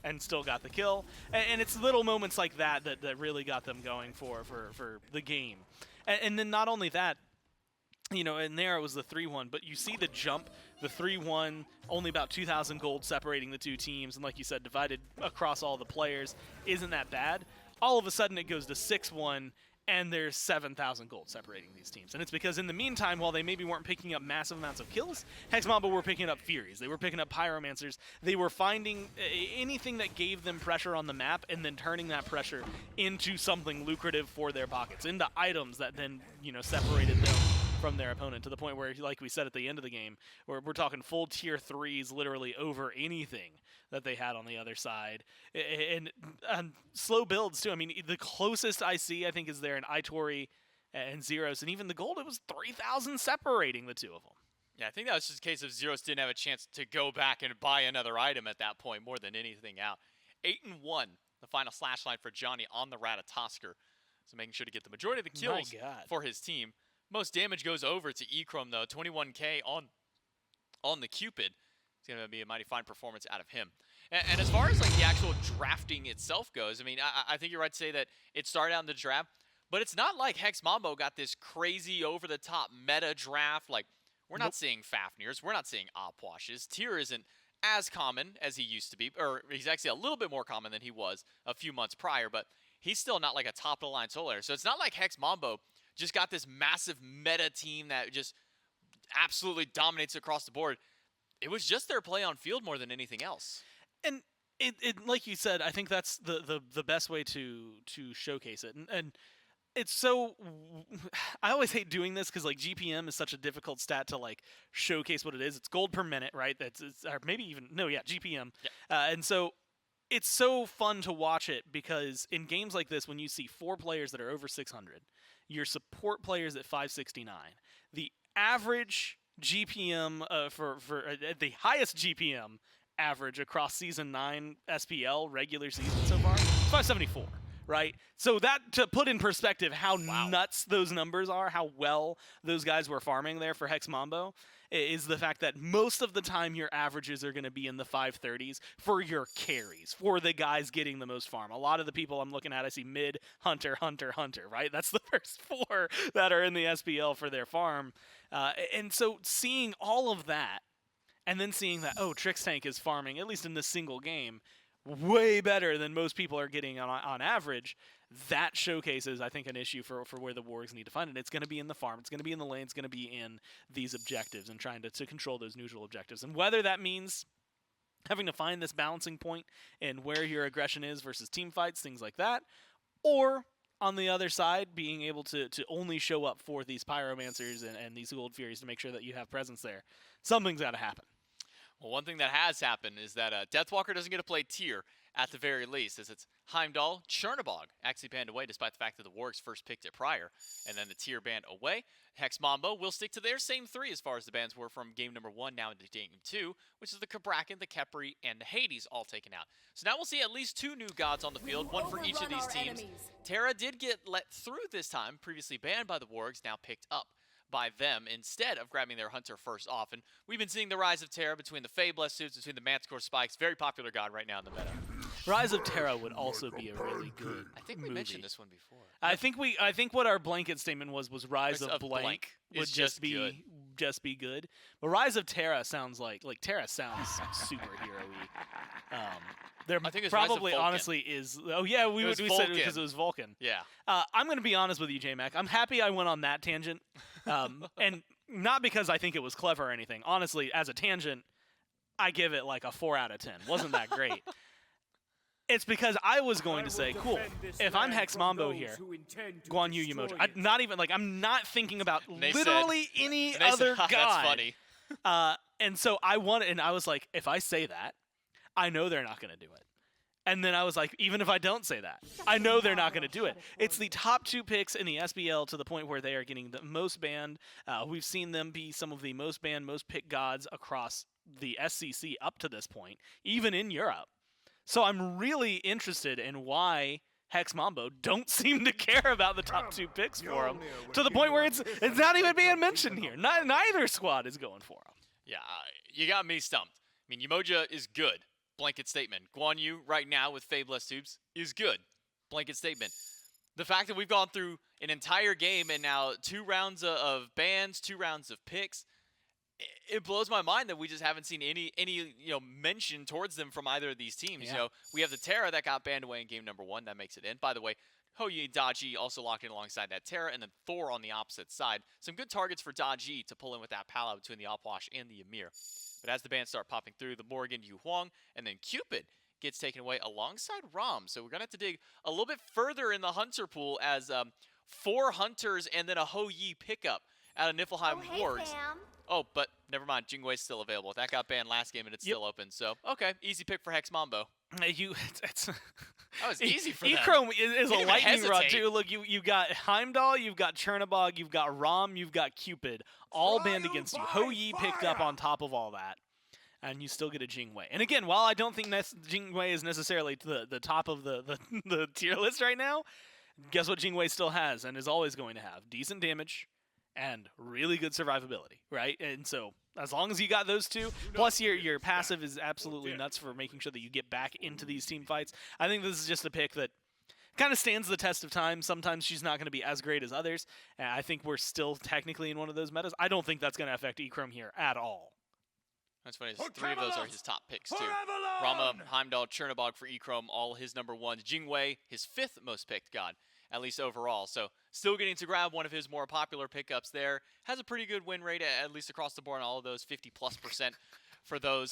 and still got the kill. And it's little moments like that really got them going for the game. And then not only that, you know, and there it was the 3-1, but you see the jump, the 3-1, only about 2,000 gold separating the two teams, and like you said, divided across all the players isn't that bad. All of a sudden it goes to 6-1, and there's 7,000 gold separating these teams. And it's because in the meantime, while they maybe weren't picking up massive amounts of kills, Hex Mambo were picking up Furies. They were picking up Pyromancers. They were finding anything that gave them pressure on the map and then turning that pressure into something lucrative for their pockets, into items that then, you know, separated them from their opponent to the point where, like we said at the end of the game, we're talking full tier 3s literally over anything that they had on the other side. And slow builds, too. I mean, the closest I see, I think, is there in Itori and Zeros. And even the gold, it was 3,000 separating the two of them. Yeah, I think that was just a case of Zeros didn't have a chance to go back and buy another item at that point more than anything out. 8-1, the final slash line for Johnny on the Ratatosker. So making sure to get the majority of the kills for his team. Most damage goes over to Ekrom, though. 21k on the Cupid. It's going to be a mighty fine performance out of him. And as far as like the actual drafting itself goes, I mean, I think you're right to say that it started out in the draft, but it's not like Hex Mambo got this crazy over-the-top meta draft. Like, we're not seeing Fafnirs. We're not seeing Opwashes. Tyr isn't as common as he used to be, or he's actually a little bit more common than he was a few months prior, but he's still not like a top-of-the-line solo player. So it's not like Hex Mambo just got this massive meta team that just absolutely dominates across the board. It was just their play on field more than anything else. And it like you said, I think that's the best way to showcase it. And it's so, I always hate doing this because like GPM is such a difficult stat to like showcase what it is. It's gold per minute, right? Or maybe even, no, yeah, GPM. Yeah. And so it's so fun to watch it because in games like this, when you see 4 players that are over 600, your support players at 569, the average GPM for the highest GPM average across Season 9 SPL regular season so far, 574, right? So that, to put in perspective how nuts those numbers are, how well those guys were farming there for Hex Mambo, is the fact that most of the time your averages are going to be in the 530s for your carries, for the guys getting the most farm. A lot of the people I'm looking at, I see mid, hunter, hunter, hunter, right? That's the first 4 that are in the SPL for their farm. And so seeing all of that, and then seeing that, oh, Trix Tank is farming, at least in this single game, way better than most people are getting on average, that showcases, I think, an issue for where the Wargs need to find it. It's going to be in the farm. It's going to be in the lane. It's going to be in these objectives and trying to control those neutral objectives. And whether that means having to find this balancing point in where your aggression is versus team fights, things like that, or on the other side, being able to only show up for these Pyromancers and these Gold Furies to make sure that you have presence there, something's got to happen. Well, one thing that has happened is that Deathwalker doesn't get to play Tyr at the very least, as it's Heimdall, Chernobog actually banned away despite the fact that the Wargs first picked it prior. And then the tier banned away. Hex Mambo will stick to their same 3 as far as the bans were from game number 1 now into game 2, which is the Kabrakan, the Khepri, and the Hades all taken out. So now we'll see at least 2 new gods on the field, one for each of these teams. Terra did get let through this time, previously banned by the Wargs, now picked up by them instead of grabbing their Hunter first off. And we've been seeing the rise of Terra between the Fabless suits, between the Manticore Spikes, very popular god right now in the meta. Rise of Terra would also be a really good I think we mentioned this one before. I think what our blanket statement was Rise of blank would just be good. But Rise of Terra sounds like Terra sounds superhero-y. There I think it's probably Rise of Vulcan. honestly is. Oh yeah, we said it because it was Vulcan. Yeah. I'm going to be honest with you, J-Mac. I'm happy I went on that tangent, and not because I think it was clever or anything. Honestly, as a tangent, I give it like a 4 out of 10. Wasn't that great? It's because I was going to say, cool, if I'm Hex Mambo here, Guan Yu Yamoja. I'm not thinking about literally any other guy. That's funny. And so I was like, if I say that, I know they're not going to do it. And then I was like, even if I don't say that, I know they're not going to do it. It's the top 2 picks in the SBL to the point where they are getting the most banned. We've seen them be some of the most banned, most picked gods across the SCC up to this point, even in Europe. So I'm really interested in why Hex Mambo don't seem to care about the top 2 picks for them, to the point where it's not even being mentioned here. Neither squad is going for them. Yeah, you got me stumped. I mean, Yamoja is good. Blanket statement. Guan Yu right now with Fabless Tubes is good. Blanket statement. The fact that we've gone through an entire game and now 2 rounds of bans, 2 rounds of picks, it blows my mind that we just haven't seen any mention towards them from either of these teams. Yeah. We have the Terra that got banned away in game number 1. That makes it in. By the way, Hoyi Daji also locked in alongside that Terra, and then Thor on the opposite side. Some good targets for Daji to pull in with that pal out between the Opwash and the Ymir. But as the bans start popping through, the Morgan, Yu Huang, and then Cupid gets taken away alongside Rom. So we're going to have to dig a little bit further in the Hunter pool as 4 Hunters and then a Ho-Yi pickup out of Niflheim Wargs. Oh, but never mind. Jingwei's still available. That got banned last game, and it's still open. So, okay, easy pick for Hex Mambo. That was easy for them. Echrome is a lightning rod, hesitate. too. Look, you got Heimdall, you've got Chernobog, you've got Rom, you've got Cupid, all banned against you. Ho-Yi picked up on top of all that, and you still get a Jingwei. And again, while I don't think Jingwei is necessarily the top of the tier list right now, guess what Jingwei still has and is always going to have? Decent damage and really good survivability, right? And so as long as you got those 2, plus your passive is absolutely nuts for making sure that you get back into these team fights. I think this is just a pick that kind of stands the test of time. Sometimes she's not going to be as great as others. And I think we're still technically in one of those metas. I don't think that's going to affect Echrome here at all. That's funny. 3 of those are his top picks, too. Rama, Heimdall, Chernobog for Echrome, all his number 1s. Jingwei, his 5th most picked god, at least overall. So still getting to grab one of his more popular pickups there. Has a pretty good win rate, at least across the board on all of those, 50+% for those.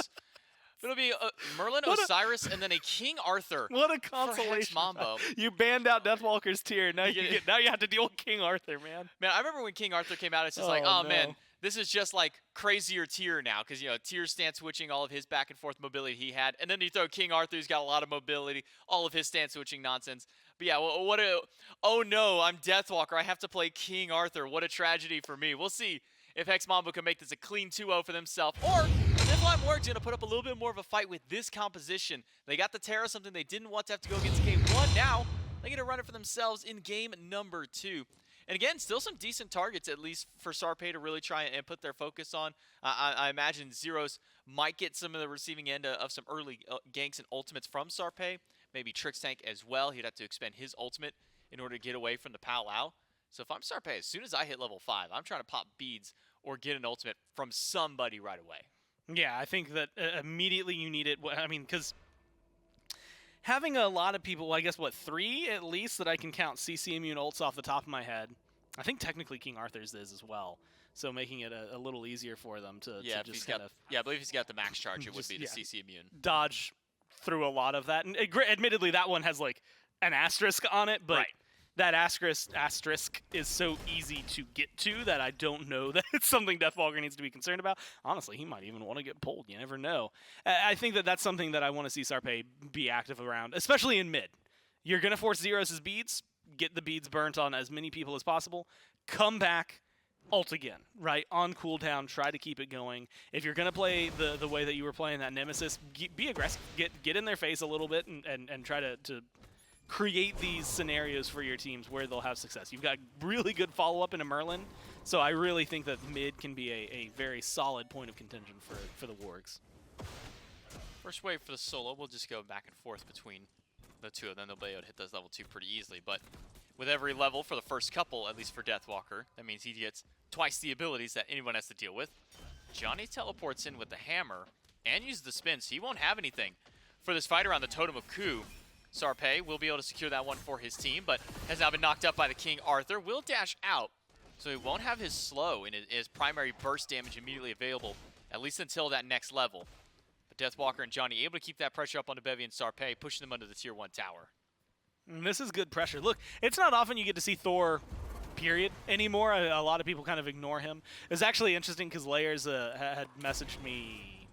It'll be Merlin, Osiris, and then a King Arthur. What a consolation! Mambo. You banned out Deathwalker's tier. Now you have to deal with King Arthur, man. Man, I remember when King Arthur came out. It's just man, this is just like crazier tier now because tier stance switching, all of his back and forth mobility he had, and then you throw King Arthur, who's got a lot of mobility, all of his stance switching nonsense. But yeah, oh no, I'm Deathwalker. I have to play King Arthur. What a tragedy for me. We'll see if Hex Mambo can make this a clean 2-0 for themselves, or Niflheim Wargs going to put up a little bit more of a fight with this composition. They got the Terra, something they didn't want to have to go against game 1. Now they get to run it for themselves in game number 2. And again, still some decent targets, at least for Sarpei to really try and put their focus on. I imagine Zeros might get some of the receiving end of some early ganks and ultimates from Sarpei. Maybe Trix Tank as well. He'd have to expend his ultimate in order to get away from the Pal Lao. So if I'm Sarpei, as soon as I hit level 5, I'm trying to pop beads or get an ultimate from somebody right away. Yeah, I think that immediately you need it. I mean, because having a lot of people, well, I guess, 3 at least that I can count CC immune ults off the top of my head. I think technically King Arthur's is as well. So making it a little easier for them to just kind of... Yeah, I believe he's got the max charge. It would be the CC immune. Dodge through a lot of that. And admittedly, that one has, like, an asterisk on it, but that asterisk is so easy to get to that I don't know that it's something Deathwalker needs to be concerned about. Honestly, he might even want to get pulled. You never know. I think that that's something that I want to see Sarpe be active around, especially in mid. You're going to force Zeros' beads, get the beads burnt on as many people as possible, come back, ult again, right? On cooldown, try to keep it going. If you're going to play the way that you were playing that Nemesis, be aggressive. Get in their face a little bit and try to create these scenarios for your teams where they'll have success. You've got really good follow-up into Merlin, so I really think that mid can be a very solid point of contention for the Wargs. First wave for the solo, we'll just go back and forth between the two of them. They'll be able to hit those level 2 pretty easily, but with every level for the first couple, at least for Deathwalker, that means he gets twice the abilities that anyone has to deal with. Johnny teleports in with the hammer and uses the spin, so he won't have anything for this fight around the Totem of Ku. Sarpe will be able to secure that one for his team, but has now been knocked up by the King Arthur. Will dash out, so he won't have his slow and his primary burst damage immediately available, at least until that next level. But Deathwalker and Johnny able to keep that pressure up onto Bevy and Sarpe, pushing them under the tier 1 tower. And this is good pressure. Look, it's not often you get to see Thor, period, anymore. A lot of people kind of ignore him. It was actually interesting because Layers had messaged me,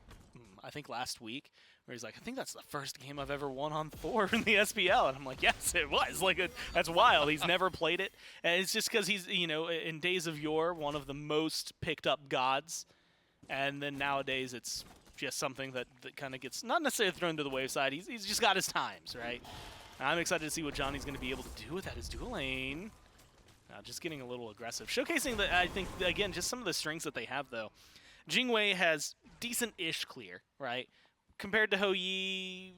I think last week, where he's like, I think that's the first game I've ever won on Thor in the SPL. And I'm like, yes, it was. Like, that's wild. He's never played it. And it's just because he's, you know, in days of yore, one of the most picked up gods. And then nowadays it's just something that kind of gets not necessarily thrown to the wayside. He's just got his times, right? And I'm excited to see what Johnny's going to be able to do with that. His dual lane. Just getting a little aggressive. Showcasing, that I think, again, just some of the strengths that they have, though. Jingwei has decent-ish clear, right? Compared to Ho Yi,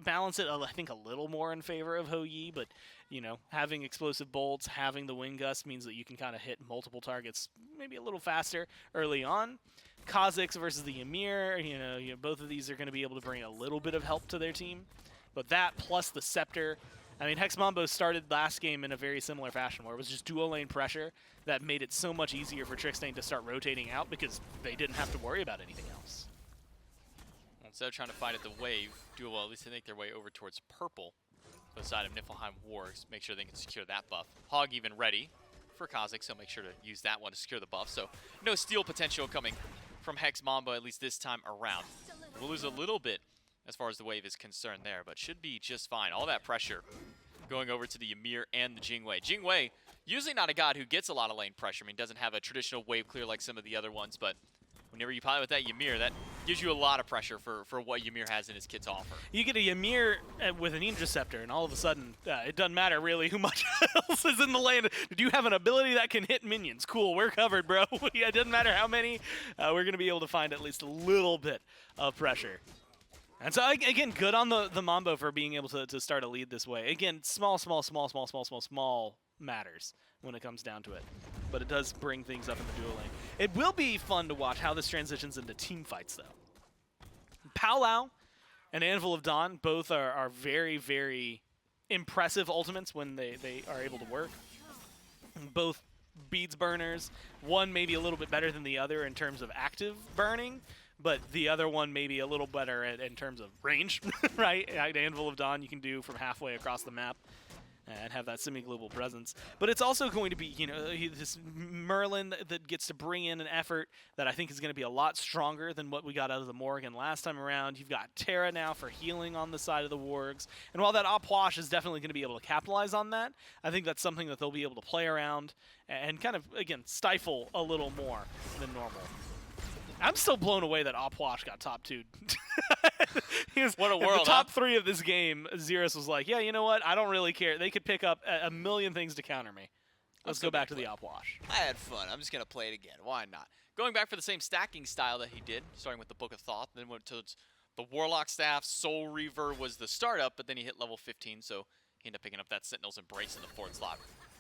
balance it, I think, a little more in favor of Ho Yi, but, you know, having explosive bolts, having the wind gust means that you can kind of hit multiple targets maybe a little faster early on. Kha'Zix versus the Ymir, you know, both of these are going to be able to bring a little bit of help to their team. But that plus the Scepter, I mean, Hex Mambo started last game in a very similar fashion where it was just dual lane pressure that made it so much easier for Trickstain to start rotating out because they didn't have to worry about anything else. Instead of trying to fight at the wave, Duo will at least make their way over towards purple for the side of Niflheim Wargs. Make sure they can secure that buff. Hog even ready for Kha'Zix, so make sure to use that one to secure the buff. So no steal potential coming from Hex Mambo, at least this time around. We'll lose a little bit as far as the wave is concerned there, but should be just fine. All that pressure going over to the Ymir and the Jingwei. Jingwei, usually not a god who gets a lot of lane pressure. I mean, doesn't have a traditional wave clear like some of the other ones, but whenever you pilot with that Ymir, that gives you a lot of pressure for what Ymir has in his kit to offer. You get a Ymir with an Interceptor, and all of a sudden, it doesn't matter really who much else is in the lane. Do you have an ability that can hit minions? Cool, we're covered, bro. Yeah, it doesn't matter how many. We're going to be able to find at least a little bit of pressure. And so, again, good on the Mambo for being able to start a lead this way. Again, small matters when it comes down to it. But it does bring things up in the dual lane. It will be fun to watch how this transitions into team fights, though. Powwow and Anvil of Dawn both are very, very impressive ultimates when they are able to work. Both beads burners. One maybe a little bit better than the other in terms of active burning, but the other one maybe a little better in terms of range, right? Anvil of Dawn you can do from halfway across the map and have that semi-global presence. But it's also going to be, you know, this Merlin that gets to bring in an effort that I think is going to be a lot stronger than what we got out of the Morgan last time around. You've got Terra now for healing on the side of the Wargs. And while that Opwash is definitely going to be able to capitalize on that, I think that's something that they'll be able to play around and kind of, again, stifle a little more than normal. I'm still blown away that Opwash got top 2'd. What a world, the top 3 of this game, Xeris was like, yeah, you know what? I don't really care. They could pick up a million things to counter me. Let's go back to the Opwash. I had fun. I'm just going to play it again. Why not? Going back for the same stacking style that he did, starting with the Book of Thoth, then went to the Warlock Staff. Soul Reaver was the startup, but then he hit level 15, so he ended up picking up that Sentinel's Embrace in the 4th slot.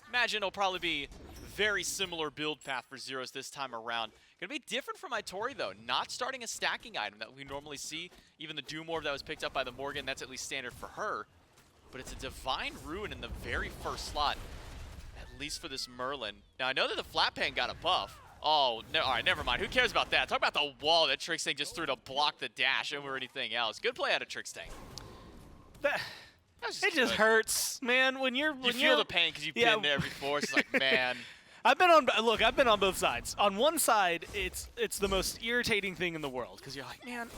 Imagine it'll probably be very similar build path for Zeros this time around. Gonna be different from Itori though, not starting a stacking item that we normally see. Even the Doom Orb that was picked up by the Morgan, that's at least standard for her. But it's a Divine Ruin in the very first slot, at least for this Merlin. Now I know that the Flat Pan got a buff. Oh, no, all right, never mind. Who cares about that? Talk about the wall that Trickstain just threw to block the dash over anything else. Good play out of Trickstain. That's It just good. hurts, man. When you're You feel the pain because you've been there before. It's like, man. I've been on both sides. On one side, it's the most irritating thing in the world because you're like, man,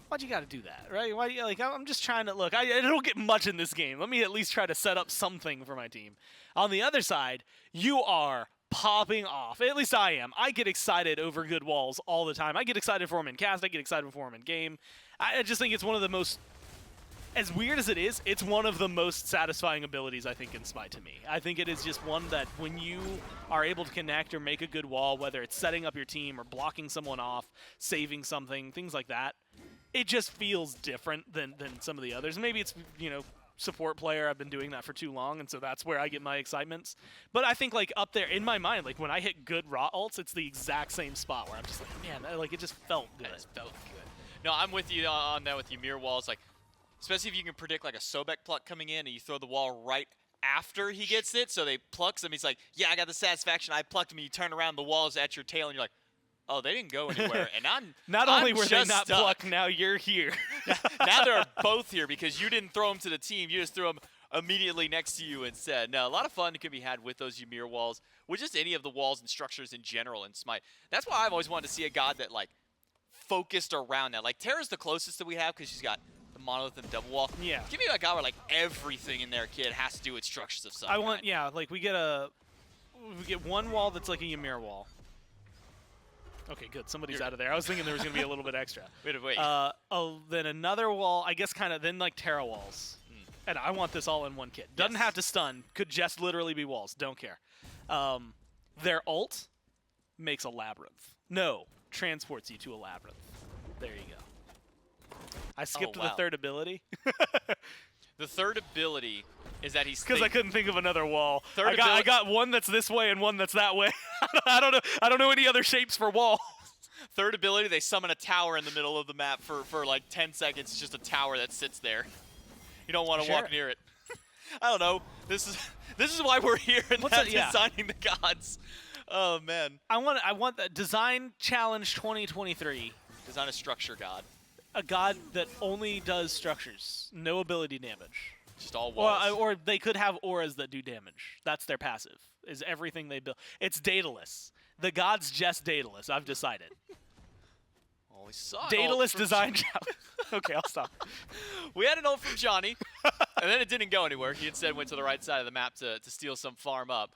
why'd you got to do that, right? Why I'm just trying to look. I don't get much in this game. Let me at least try to set up something for my team. On the other side, you are popping off. At least I am. I get excited over good walls all the time. I get excited for them in cast. I get excited for them in game. I just think it's one of the most, as weird as it is, it's one of the most satisfying abilities, I think, in SMITE to me. I think it is just one that when you are able to connect or make a good wall, whether it's setting up your team or blocking someone off, saving something, things like that, it just feels different than some of the others. Maybe it's, support player. I've been doing that for too long, and so that's where I get my excitements. But I think, like, up there in my mind, like, when I hit good raw ults, it's the exact same spot where I'm just like, man, like, it just felt good. It just felt good. No, I'm with you on that with Ymir walls. Like, especially if you can predict, like, a Sobek pluck coming in and you throw the wall right after he gets it, so they plucks him. He's like, yeah, I got the satisfaction. I plucked him. And you turn around, the wall is at your tail, and you're like, oh, they didn't go anywhere. And Not only were they just not stuck. plucked, now you're here. Now they're both here because you didn't throw them to the team. You just threw them immediately next to you instead. No, a lot of fun could be had with those Ymir walls, with just any of the walls and structures in general in SMITE. That's why I've always wanted to see a god that, like, focused around that. Like, Terra's the closest that we have because she's got the monolith and double wall. Yeah. Give me a god where, like, everything in their kit has to do with structures of some kind. Like, we get one wall that's like a Ymir wall. Okay, good. Somebody's out of there. I was thinking there was going to be a little bit extra. Wait. Then another wall, I guess then like Terra walls. And I want this all in one kit. Doesn't have to stun. Could just literally be walls. Don't care. Their ult makes a labyrinth. No, transports you to a labyrinth. There you go. I skipped the third ability. The third ability is that he's because I couldn't think of another wall. I got one that's this way and one that's that way. I don't know any other shapes for wall. Third ability, they summon a tower in the middle of the map for like 10 seconds. It's just a tower that sits there. You don't want to walk near it. I don't know. This is why we're here and not designing the gods. Oh man. I want the design challenge 2023. Design a structure god. A god that only does structures, no ability damage. Just all walls. Or they could have auras that do damage. That's their passive, is everything they build. It's dataless. The god's just dataless, I've decided. Well, we saw dataless design challenge. Okay, I'll stop. We had an ult from Johnny, and then it didn't go anywhere. He instead went to the right side of the map to steal some farm up.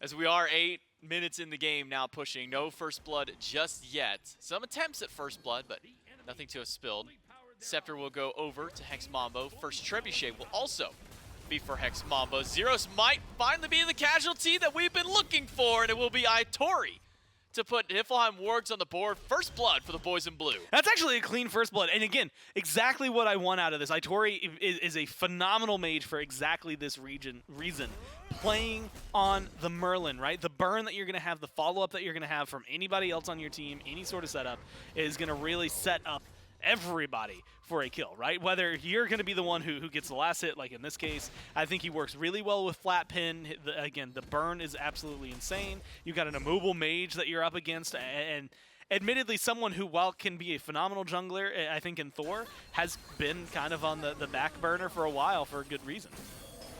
As we are 8 minutes in the game now pushing. No first blood just yet. Some attempts at first blood, but nothing to have spilled. Scepter will go over to Hex Mambo. First Trebuchet will also be for Hex Mambo. Zeros might finally be the casualty that we've been looking for, and it will be Itori to put Niflheim Wargs on the board. First blood for the boys in blue. That's actually a clean first blood. And again, exactly what I want out of this. Itori is a phenomenal mage for exactly this reason. Playing on the Merlin, right? The burn that you're going to have, the follow-up that you're going to have from anybody else on your team, any sort of setup, is going to really set up everybody for a kill, right? Whether you're going to be the one who gets the last hit, like in this case, I think he works really well with flat pin. Again, the burn is absolutely insane. You've got an immobile mage that you're up against, and admittedly someone who, while can be a phenomenal jungler, I think in Thor, has been kind of on the back burner for a while for a good reason.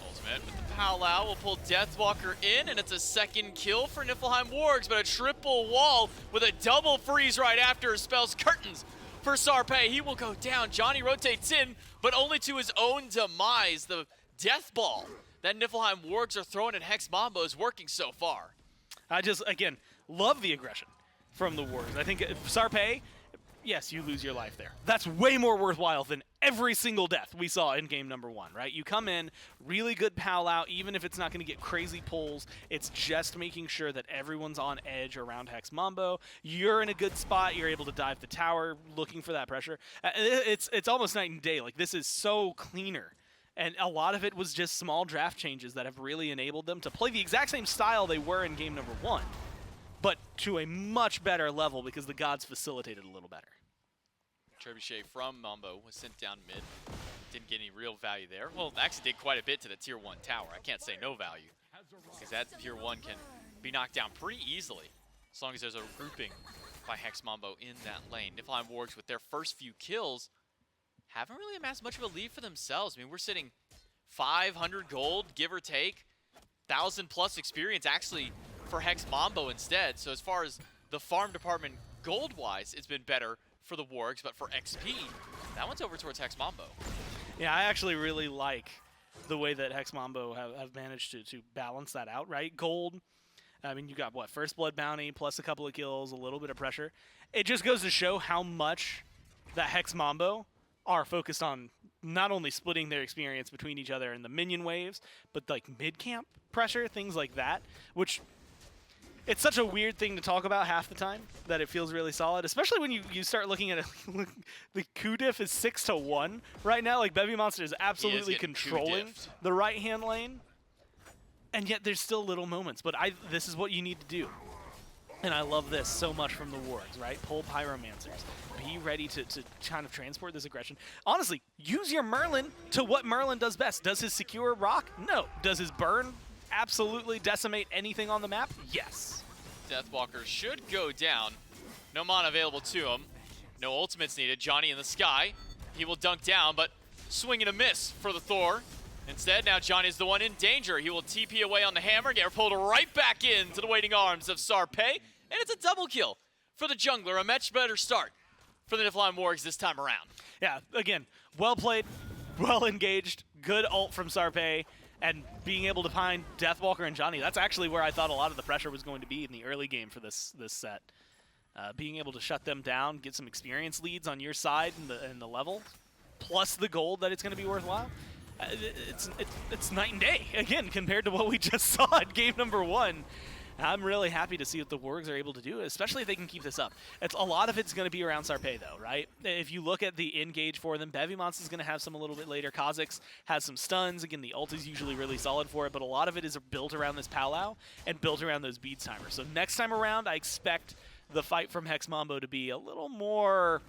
Ultimate with the Powwow will pull Deathwalker in, and it's a second kill for Niflheim Wargs, but a triple wall with a double freeze right after spells curtains for Sarpé. He will go down. Johnny rotates in, but only to his own demise. The death ball that Niflheim Wargs are throwing at Hex Mambo is working so far. I just, again, love the aggression from the Wargs. I think Sarpé, yes, you lose your life there. That's way more worthwhile than every single death we saw in game number 1, right? You come in, really good powwow, even if it's not going to get crazy pulls, it's just making sure that everyone's on edge around Hex Mambo. You're in a good spot, you're able to dive the tower, looking for that pressure. It's almost night and day. Like, this is so cleaner. And a lot of it was just small draft changes that have really enabled them to play the exact same style they were in game number 1, but to a much better level because the gods facilitated a little better. Trebuchet from Mambo was sent down mid. Didn't get any real value there. Well, actually did quite a bit to the tier 1 tower. I can't say no value, because that tier 1 can be knocked down pretty easily as long as there's a grouping by Hex Mambo in that lane. Niflheim Wargs, with their first few kills, haven't really amassed much of a lead for themselves. I mean, we're sitting 500 gold, give or take. 1,000+ experience actually for Hex Mambo instead. So as far as the farm department gold-wise, it's been better for the Wargs, but for XP, that one's over towards Hex Mambo. Yeah, I actually really like the way that Hex Mambo have managed to balance that out, right? Gold, I mean, you got, what, first blood bounty, plus a couple of kills, a little bit of pressure. It just goes to show how much that Hex Mambo are focused on not only splitting their experience between each other in the minion waves, but like mid-camp pressure, things like that, which it's such a weird thing to talk about half the time that it feels really solid, especially when you start looking at it. The Q diff is 6-1 right now. Like, Bevy Monster is absolutely controlling the right-hand lane, and yet there's still little moments. But this is what you need to do. And I love this so much from the Wargs, right? Pull Pyromancers. Be ready to kind of transport this aggression. Honestly, use your Merlin to what Merlin does best. Does his secure rock? No. Does his burn absolutely decimate anything on the map? Yes. Deathwalker should go down. No mana available to him. No ultimates needed. Johnny in the sky. He will dunk down, but swing and a miss for the Thor. Instead, now Johnny's the one in danger. He will TP away on the hammer, get pulled right back into the waiting arms of Sarpe, and it's a double kill for the jungler. A much better start for the Niflheim Wargs this time around. Yeah, again, well played, well engaged, good ult from Sarpe, and being able to find Deathwalker and Johnny. That's actually where I thought a lot of the pressure was going to be in the early game for this set. Being able to shut them down, get some experience leads on your side in the level, plus the gold that it's going to be worthwhile. It's night and day, again, compared to what we just saw at game number 1. I'm really happy to see what the Wargs are able to do, especially if they can keep this up. A lot of it's going to be around Sarpe, though, right? If you look at the engage for them, Bevymons is going to have some a little bit later. Kha'Zix has some stuns. Again, the ult is usually really solid for it, but a lot of it is built around this Palau and built around those beads timers. So next time around, I expect the fight from Hex Mambo to be a little more,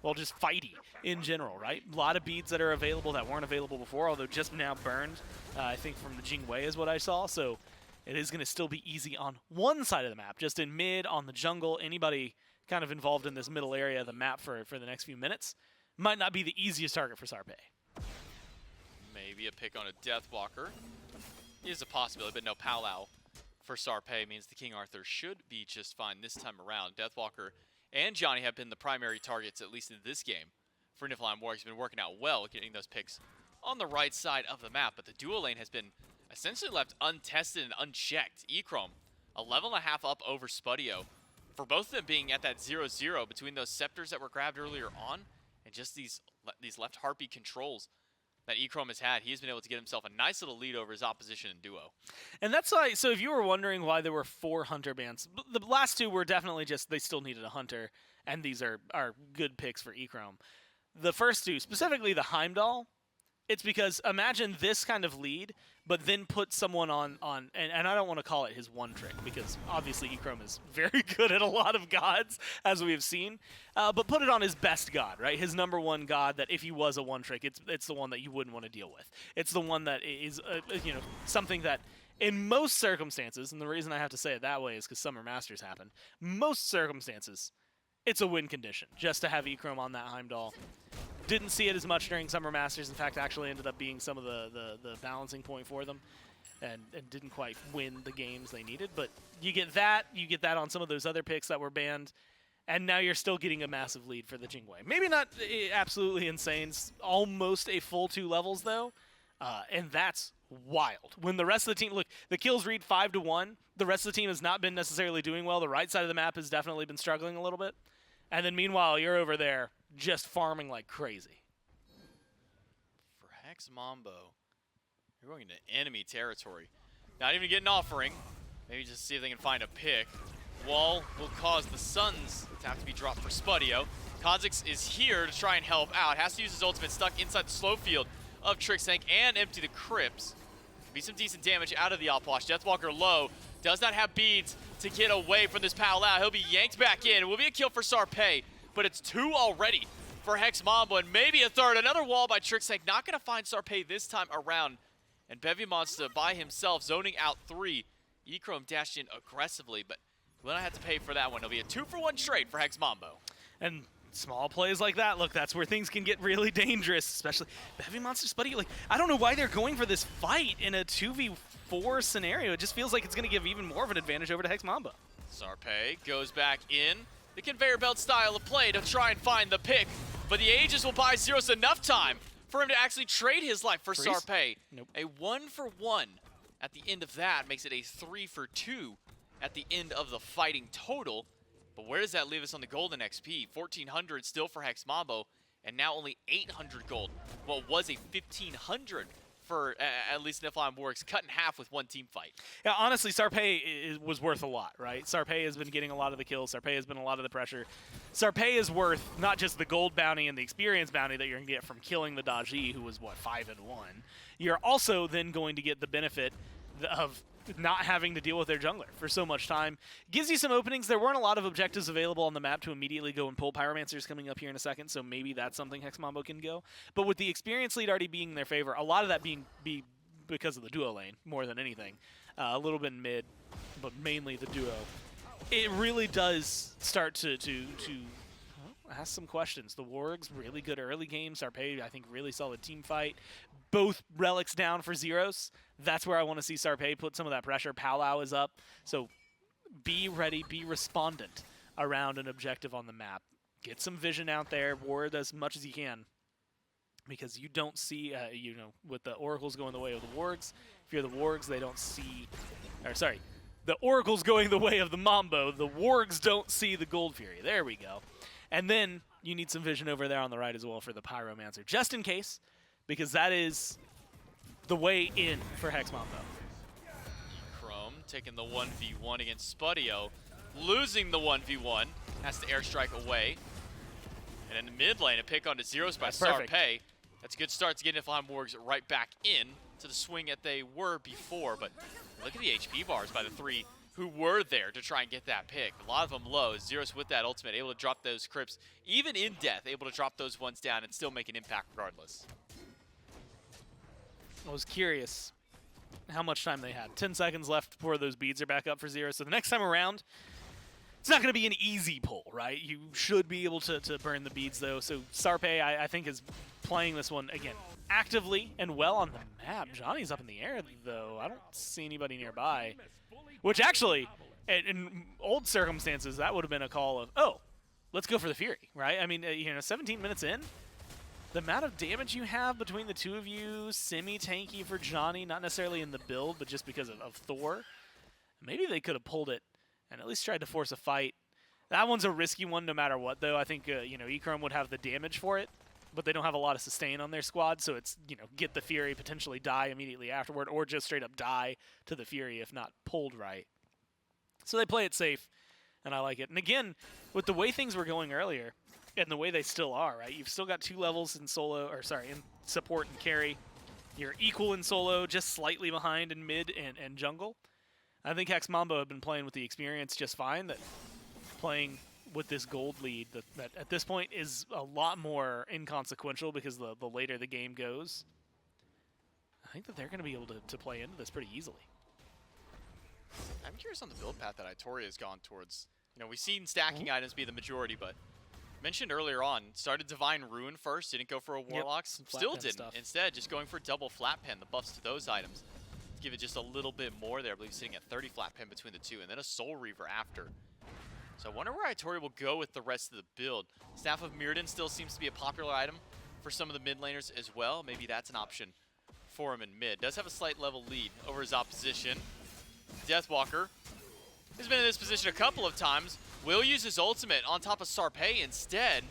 well, just fighty in general, right? A lot of beads that are available that weren't available before, although just now burned, I think, from the Jingwei is what I saw. So it is going to still be easy on one side of the map, just in mid, on the jungle. Anybody kind of involved in this middle area of the map for the next few minutes might not be the easiest target for Sarpe. Maybe a pick on a Deathwalker is a possibility, but no Palau for Sarpe means the King Arthur should be just fine this time around. Deathwalker and Johnny have been the primary targets, at least in this game, for Niflheim Wargs. Been working out well, getting those picks on the right side of the map, but the dual lane has been essentially left untested and unchecked. Echrome, a level and a half up over Spudio, for both of them being at that 0-0 between those scepters that were grabbed earlier on and just these left heartbeat controls that Echrome has had. He has been able to get himself a nice little lead over his opposition in duo. And that's why, so if you were wondering why there were 4 Hunter bans, the last 2 were definitely just, they still needed a Hunter, and these are good picks for Echrome. The first 2, specifically the Heimdall, it's because imagine this kind of lead, but then put someone on and I don't want to call it his one trick, because obviously Echrome is very good at a lot of gods, as we have seen, but put it on his best god, right? His number 1 god that if he was a one trick, it's the one that you wouldn't want to deal with. It's the one that is, something that in most circumstances, and the reason I have to say it that way is because Summer Masters happened, most circumstances, it's a win condition just to have Echrome on that Heimdall. Didn't see it as much during Summer Masters. In fact, actually ended up being some of the balancing point for them and didn't quite win the games they needed. But you get that on some of those other picks that were banned, and now you're still getting a massive lead for the Jingwei. Maybe not absolutely insane, almost a full 2 levels, though, and that's wild. When the rest of the team, look, the kills read 5-1. The rest of the team has not been necessarily doing well. The right side of the map has definitely been struggling a little bit. And then meanwhile, you're over there just farming like crazy. For Hex Mambo, you're going into enemy territory. Not even getting an offering. Maybe just see if they can find a pick. Wall will cause the Suns to have to be dropped for Spudio. Kha'Zix is here to try and help out. Has to use his ultimate, stuck inside the slow field of Trixtank and empty the crypts. Be some decent damage out of the Outwash. Deathwalker low. Does not have beads to get away from this Palau. He'll be yanked back in. It will be a kill for Sarpe, but it's 2 already for Hex Mambo, and maybe a third. Another wall by Trixtank. Not going to find Sarpe this time around. And Bevy Monster by himself, zoning out 3. Echrome dashed in aggressively, but will not have to pay for that one. It'll be a 2-for-1 trade for Hex Mambo. And small plays like that, look, that's where things can get really dangerous, especially the Heavy Monster Spuddy. Like, I don't know why they're going for this fight in a 2v4 scenario. It just feels like it's going to give even more of an advantage over to Hex Mambo. Sarpe goes back in. The conveyor belt style of play to try and find the pick, but the Aegis will buy Zeros enough time for him to actually trade his life for Freeze? Sarpe. Nope. A 1-for-1 at the end of that makes it a 3-for-2 at the end of the fighting total. But where does that leave us on the golden XP? 1,400 still for Hex Mambo, and now only 800 gold. What was a 1,500 for at least Niflheim Wargs, cut in half with one team fight. Yeah, honestly, Sarpe was worth a lot, right? Sarpe has been getting a lot of the kills. Sarpe has been a lot of the pressure. Sarpe is worth not just the gold bounty and the experience bounty that you're going to get from killing the Daji, who was, what, 5-1. You're also then going to get the benefit of not having to deal with their jungler for so much time. Gives you some openings. There weren't a lot of objectives available on the map to immediately go and pull Pyromancers coming up here in a second, so maybe that's something Hex Mambo can go. But with the experience lead already being in their favor, a lot of that being because of the duo lane more than anything. A little bit in mid, but mainly the duo. It really does start to ask some questions. The Wargs, really good early game. Sarpe, I think, really solid team fight. Both relics down for Zeros. That's where I want to see Sarpe put some of that pressure. Powwow is up. So be ready, be respondent around an objective on the map. Get some vision out there, ward as much as you can. Because you don't see, with the Oracles going the way of the Wargs, if you're the Wargs, they don't see, the Oracle's going the way of the Mambo, the Wargs don't see the Gold Fury. There we go. And then you need some vision over there on the right as well for the Pyromancer, just in case, because that is the way in for Hex Mambo. Chrome taking the 1v1 against Spudio, losing the 1v1, has to airstrike away. And in the mid lane, a pick onto Zeros by Sarpe. That's a good start to get Niflheim Wargs right back in to the swing that they were before. But look at the HP bars by the three who were there to try and get that pick. A lot of them low. Zeros with that ultimate, able to drop those crypts, even in death, able to drop those ones down and still make an impact regardless. I was curious how much time they had. 10 seconds left before those beads are back up for Zeros. So the next time around, it's not going to be an easy pull, right? You should be able to burn the beads, though. So Sarpe, I think, is playing this one, again, actively and well on the map. Johnny's up in the air, though. I don't see anybody nearby. Which actually, in old circumstances, that would have been a call of, oh, let's go for the Fury, right? I mean, 17 minutes in, the amount of damage you have between the two of you, semi-tanky for Johnny, not necessarily in the build, but just because of Thor. Maybe they could have pulled it and at least tried to force a fight. That one's a risky one no matter what, though. I think, Echrome would have the damage for it, but they don't have a lot of sustain on their squad, so it's, get the Fury, potentially die immediately afterward, or just straight up die to the Fury if not pulled right. So they play it safe, and I like it. And again, with the way things were going earlier, and the way they still are, right? You've still got 2 levels in in support and carry. You're equal in solo, just slightly behind in mid and jungle. I think Hex Mambo have been playing with the experience just fine, that playing with this gold lead that at this point is a lot more inconsequential because the later the game goes. I think that they're going to be able to play into this pretty easily. I'm curious on the build path that Itoria has gone towards. We've seen stacking items be the majority, but mentioned earlier on, started Divine Ruin first, didn't go for a Warlocks, still didn't. Stuff. Instead, just going for double flat pen, the buffs to those items. Give it just a little bit more there. I believe sitting at 30 flat pen between the two, and then a Soul Reaver after. So I wonder where Itoria will go with the rest of the build. Staff of Mirrodin still seems to be a popular item for some of the mid laners as well. Maybe that's an option for him in mid. Does have a slight level lead over his opposition. Deathwalker has been in this position a couple of times. Will use his ultimate on top of Sarpe instead,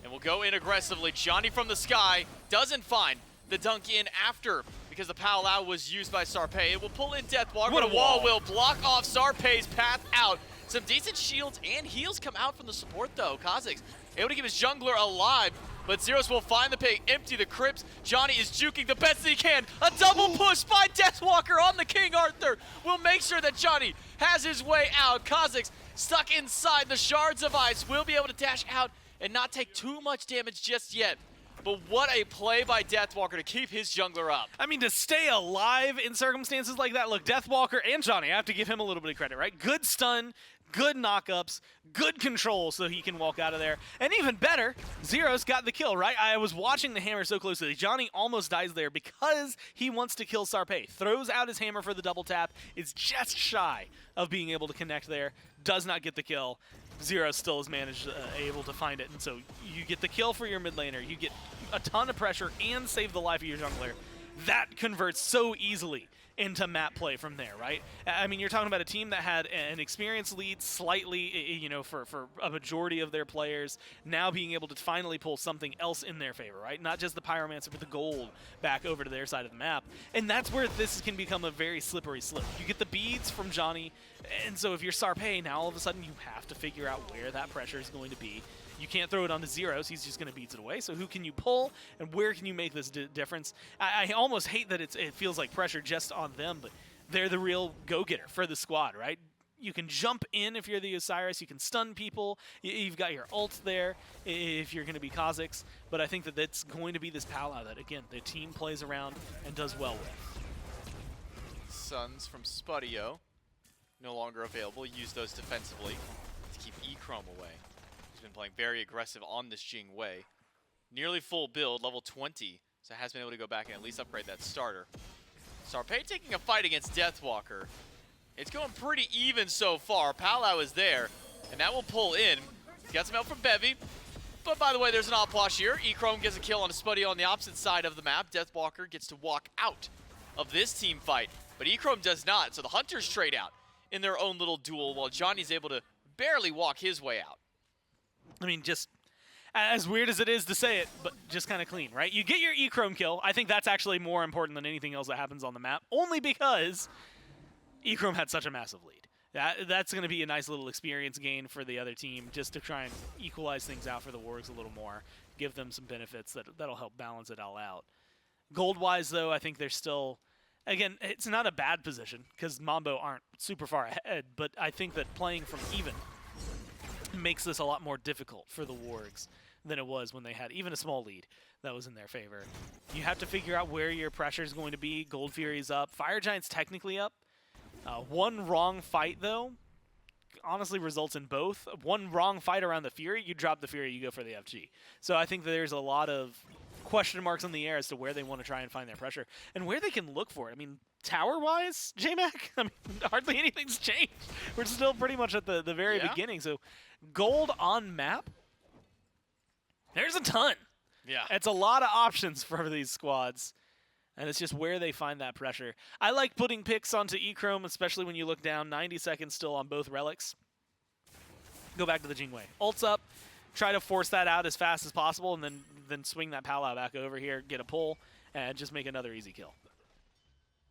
and will go in aggressively. Johnny from the sky doesn't find the dunk in after, because the Powwow was used by Sarpe. It will pull in Deathwalker, but a wall will block off Sarpe's path out. Some decent shields and heals come out from the support, though. Kha'Zix able to keep his jungler alive, but Zeros will find the pick, empty the crypts. Johnny is juking the best that he can. A double push by Deathwalker on the King Arthur will make sure that Johnny has his way out. Kha'Zix stuck inside the shards of ice, will be able to dash out and not take too much damage just yet. But what a play by Deathwalker to keep his jungler up. I mean, to stay alive in circumstances like that, look, Deathwalker and Johnny, I have to give him a little bit of credit, right? Good stun, good knockups, good control so he can walk out of there. And even better, Zeros got the kill, right? I was watching the hammer so closely. Johnny almost dies there because he wants to kill Sarpe. Throws out his hammer for the double tap, is just shy of being able to connect there, does not get the kill. Zeros still is able to find it, and so you get the kill for your mid laner, you get a ton of pressure and save the life of your jungler. That converts so easily into map play from there, right? I mean, you're talking about a team that had an experienced lead slightly, you know, for a majority of their players, now being able to finally pull something else in their favor, right? Not just the Pyromancer, but the gold back over to their side of the map. And that's where this can become a very slippery slope. You get the beads from Johnny, and so if you're Sarpe, now all of a sudden you have to figure out where that pressure is going to be. You can't throw it onto Zeros. He's just going to beat it away. So who can you pull, and where can you make this difference? I almost hate that it feels like pressure just on them, but they're the real go-getter for the squad, right? You can jump in if you're the Osiris. You can stun people. You've got your ult there if you're going to be Kha'Zix. But I think that that's going to be this Pala that, again, the team plays around and does well with. Suns from Spudio, no longer available. Use those defensively to keep E-Chrome away. He's been playing very aggressive on this Jing Wei. Nearly full build, level 20, so has been able to go back and at least upgrade that starter. Sarpe taking a fight against Deathwalker. It's going pretty even so far. Palau is there, and that will pull in. He's got some help from Bevy. But by the way, there's an Opwash here. E-Chrome gets a kill on a Spudio on the opposite side of the map. Deathwalker gets to walk out of this team fight, but E-Chrome does not. So the Hunters trade out in their own little duel while Johnny's able to barely walk his way out. I mean, just as weird as it is to say it, but just kind of clean, right? You get your E-Chrome kill. I think that's actually more important than anything else that happens on the map, only because E-Chrome had such a massive lead. That's going to be a nice little experience gain for the other team, just to try and equalize things out for the Wargs a little more, give them some benefits that'll help balance it all out. Gold-wise, though, I think they're still, again, it's not a bad position, because Mambo aren't super far ahead, but I think that playing from even makes this a lot more difficult for the Wargs than it was when they had even a small lead that was in their favor. You have to figure out where your pressure is going to be. Gold Fury's up. Fire Giant's technically up. One wrong fight, though, honestly results in both. One wrong fight around the Fury, you drop the Fury, you go for the FG. So I think that there's a lot of question marks in the air as to where they want to try and find their pressure and where they can look for it. I mean, tower-wise, J-Mac, I mean, hardly anything's changed. We're still pretty much at the very beginning. So gold on map, there's a ton. Yeah. It's a lot of options for these squads. And it's just where they find that pressure. I like putting picks onto E-Chrome, especially when you look down. 90 seconds still on both relics. Go back to the Jing Wei. Ult's up. Try to force that out as fast as possible, and then swing that Palau back over here, get a pull, and just make another easy kill.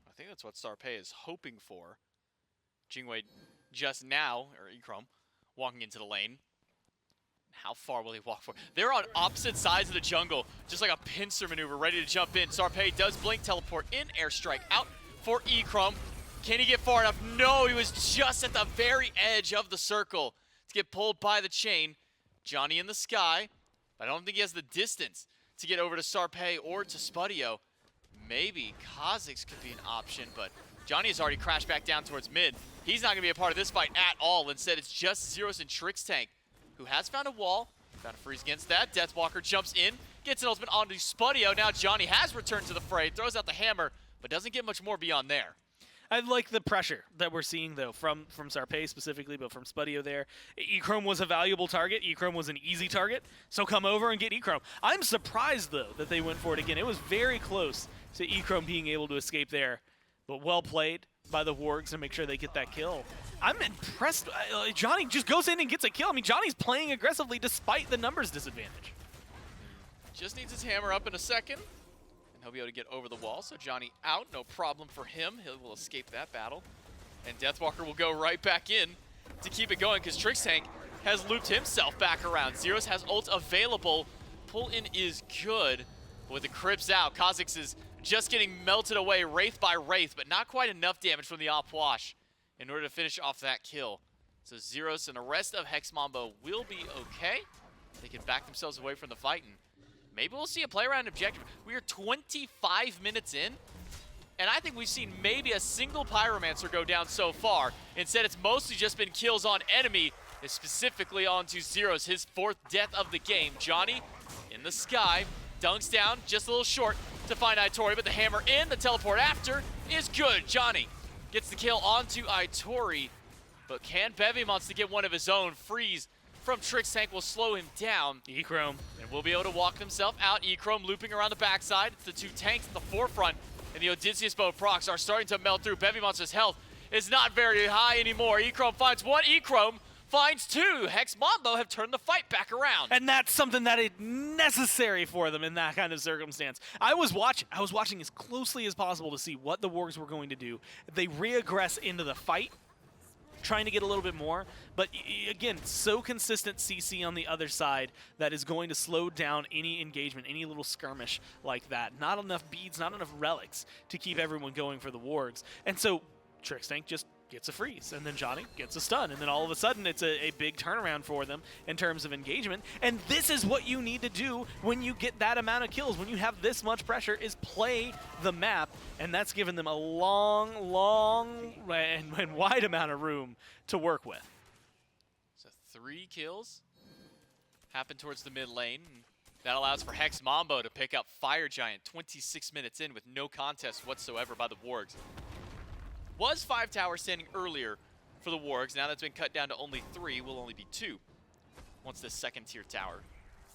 I think that's what Sarpe is hoping for. Jing Wei just now, or E-Chrome, walking into the lane. How far will he walk for? They're on opposite sides of the jungle, just like a pincer maneuver, ready to jump in. Sarpe does blink, teleport in, airstrike out for E-Chrome. Can he get far enough? No, he was just at the very edge of the circle to get pulled by the chain. Johnny in the sky, but I don't think he has the distance to get over to Sarpe or to Spudio. Maybe Kha'Zix could be an option, but Johnny has already crashed back down towards mid. He's not going to be a part of this fight at all. Instead, it's just Zeros and Trix Tank, who has found a wall, found a freeze against that. Deathwalker jumps in, gets an ultimate onto Spudio. Now Johnny has returned to the fray, throws out the hammer, but doesn't get much more beyond there. I like the pressure that we're seeing, though, from Sarpe specifically, but from Spudio there. E-Chrome was a valuable target. E-Chrome was an easy target, so come over and get E-Chrome. I'm surprised, though, that they went for it again. It was very close to E-Chrome being able to escape there, but well played by the Wargs to make sure they get that kill. I'm impressed. Johnny just goes in and gets a kill. I mean, Johnny's playing aggressively despite the numbers disadvantage. Just needs his hammer up in a second, and he'll be able to get over the wall. So Johnny out, no problem for him. He will escape that battle. And Deathwalker will go right back in to keep it going because Trix Tank has looped himself back around. Zeros has ult available. Pull in is good. With the Crips out, Kha'Zix is just getting melted away Wraith by Wraith, but not quite enough damage from the Opwash in order to finish off that kill. So Zeros and the rest of Hex Mambo will be okay. They can back themselves away from the fight, and maybe we'll see a play around objective. We are 25 minutes in, And I think we've seen maybe a single Pyromancer go down so far. Instead, it's mostly just been kills on enemy, specifically onto Zeros, his 4th death of the game. Johnny in the sky, dunks down, just a little short to find Itori, but the hammer in, the teleport after is good. Johnny gets the kill onto Itori, but can Bevimonster to get one of his own? Freeze from Trix Tank will slow him down. E-Chrome. And will be able to walk himself out. E-Chrome looping around the backside. It's the 2 tanks at the forefront. And the Odysseus bow procs are starting to melt through. Bevimonster's health is not very high anymore. E-Chrome finds 1. E-Chrome finds 2. Hex Mambo have turned the fight back around. And that's something that is necessary for them in that kind of circumstance. I was watching as closely as possible to see what the Wargs were going to do. They reaggress into the fight, trying to get a little bit more, but again, so consistent CC on the other side that is going to slow down any engagement, any little skirmish like that. Not enough beads, not enough relics to keep everyone going for the Wargs. And so Trix Tank just gets a freeze, and then Johnny gets a stun, and then all of a sudden it's a big turnaround for them in terms of engagement. And this is what you need to do when you get that amount of kills, when you have this much pressure, is play the map, and that's given them a long and wide amount of room to work with. So 3 kills happen towards the mid lane. That allows for Hex Mambo to pick up Fire Giant 26 minutes in with no contest whatsoever by the Wargs. Was 5 towers standing earlier for the Wargs. Now that's been cut down to only 3, will only be 2. Once this 2nd tier tower